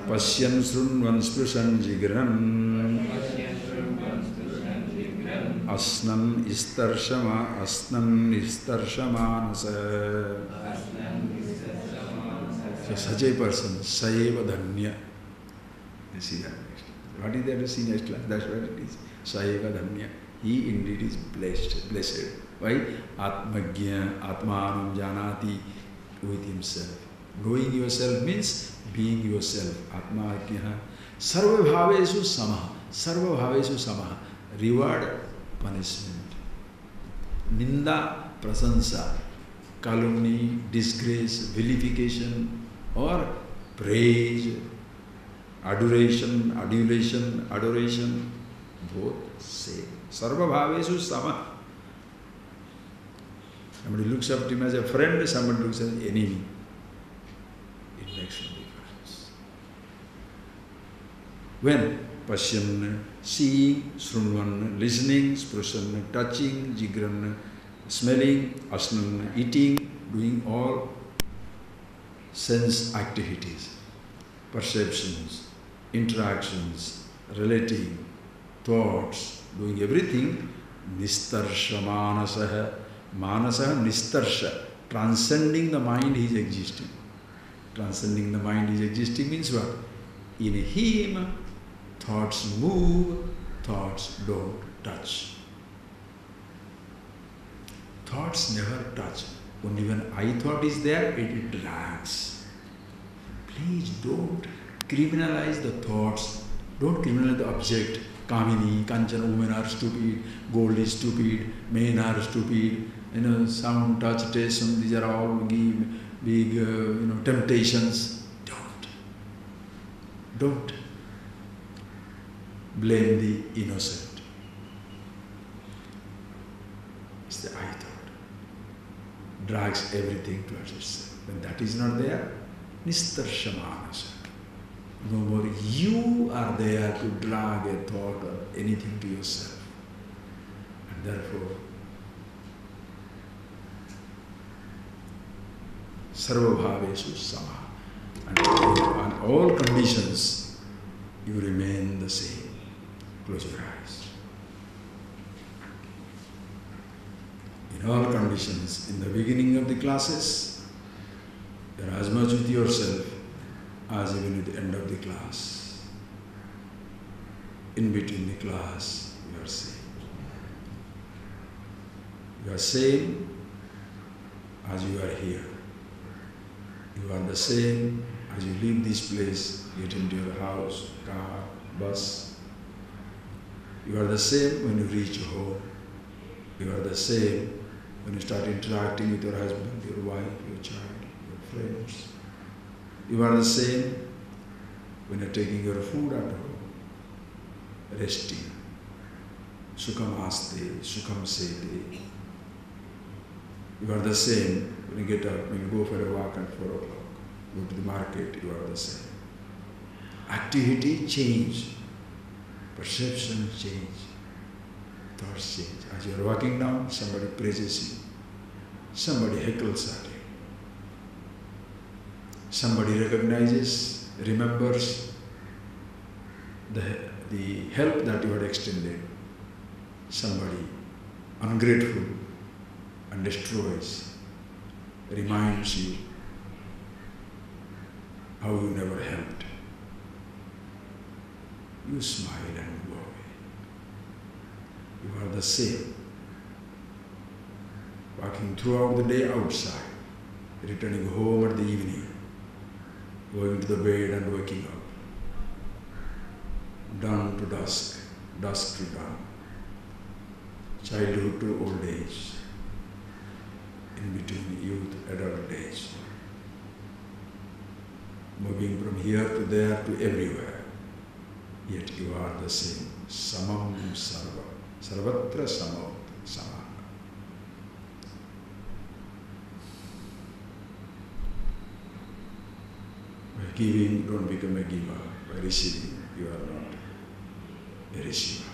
Pasyan Srunvan Sprusan Jigran. Asnan Istarshama, Asnan Istarshamanasa. So such a person, Saiva Dhanya. You see that next. What is there to see next class? That's what it is. Saiva Dhanya. He indeed is blessed. Why? Atmagya, Atmanam Janati, with himself. Knowing yourself means being yourself. Atmagya. Sarva bhavesu samaha. Sarva bhavesu samaha. Reward, punishment. Ninda, prasansa. Calumny, disgrace, vilification, or praise, adoration, adulation, adoration, both same. Sarva bhavesu sama. Somebody looks up to him as a friend, somebody looks as an enemy. It makes no difference. When Pashyan, seeing, Srunvan, listening, Sprusan, touching, Jigran, smelling, Asnan, eating, doing all sense activities, perceptions, interactions, relating, thoughts, doing everything, Nistarsha Manasaha. Manasaha Nistarsha. Transcending the mind he is existing. Transcending the mind he is existing means what? In him, thoughts move, thoughts don't touch. Thoughts never touch. Only when I thought is there, it drags. Please don't criminalize the thoughts. Don't criminalize the object. Kamini, Kanchana, women are stupid. Gold is stupid. Men are stupid. Sound, touch, taste, these are all big temptations. Don't blame the innocent. drags everything towards itself. When that is not there, nistarshamanasa. No more you are there to drag a thought or anything to yourself. And therefore, sarva bhavesu sama. And on all conditions, you remain the same. Close your eyes. In all conditions, in the beginning of the classes, you are as much with yourself as even at the end of the class. In between the class, you are same. You are same as you are here. You are the same as you leave this place, get into your house, car, bus. You are the same when you reach home. You are the same when you start interacting with your husband, your wife, your child, your friends. You are the same when you are taking your food at home, resting. Sukham aste, sukham sete. You are the same when you get up, when you go for a walk at 4 o'clock, go to the market, you are the same. Activity change, perception change, thoughts change. As you are walking down, somebody praises you, somebody heckles at you, somebody recognizes, remembers the help that you had extended, somebody ungrateful and destroys, reminds you how you never helped. You smile and go away. You are the same. Walking throughout the day outside, returning home at the evening, going to the bed and waking up. Dawn to dusk, dusk to dawn. Childhood to old age. In between youth, adult age. Moving from here to there to everywhere. Yet you are the same. Samam sarva. Sarvatra samam. Samana. By giving, don't become a giver. By receiving, you are not a receiver.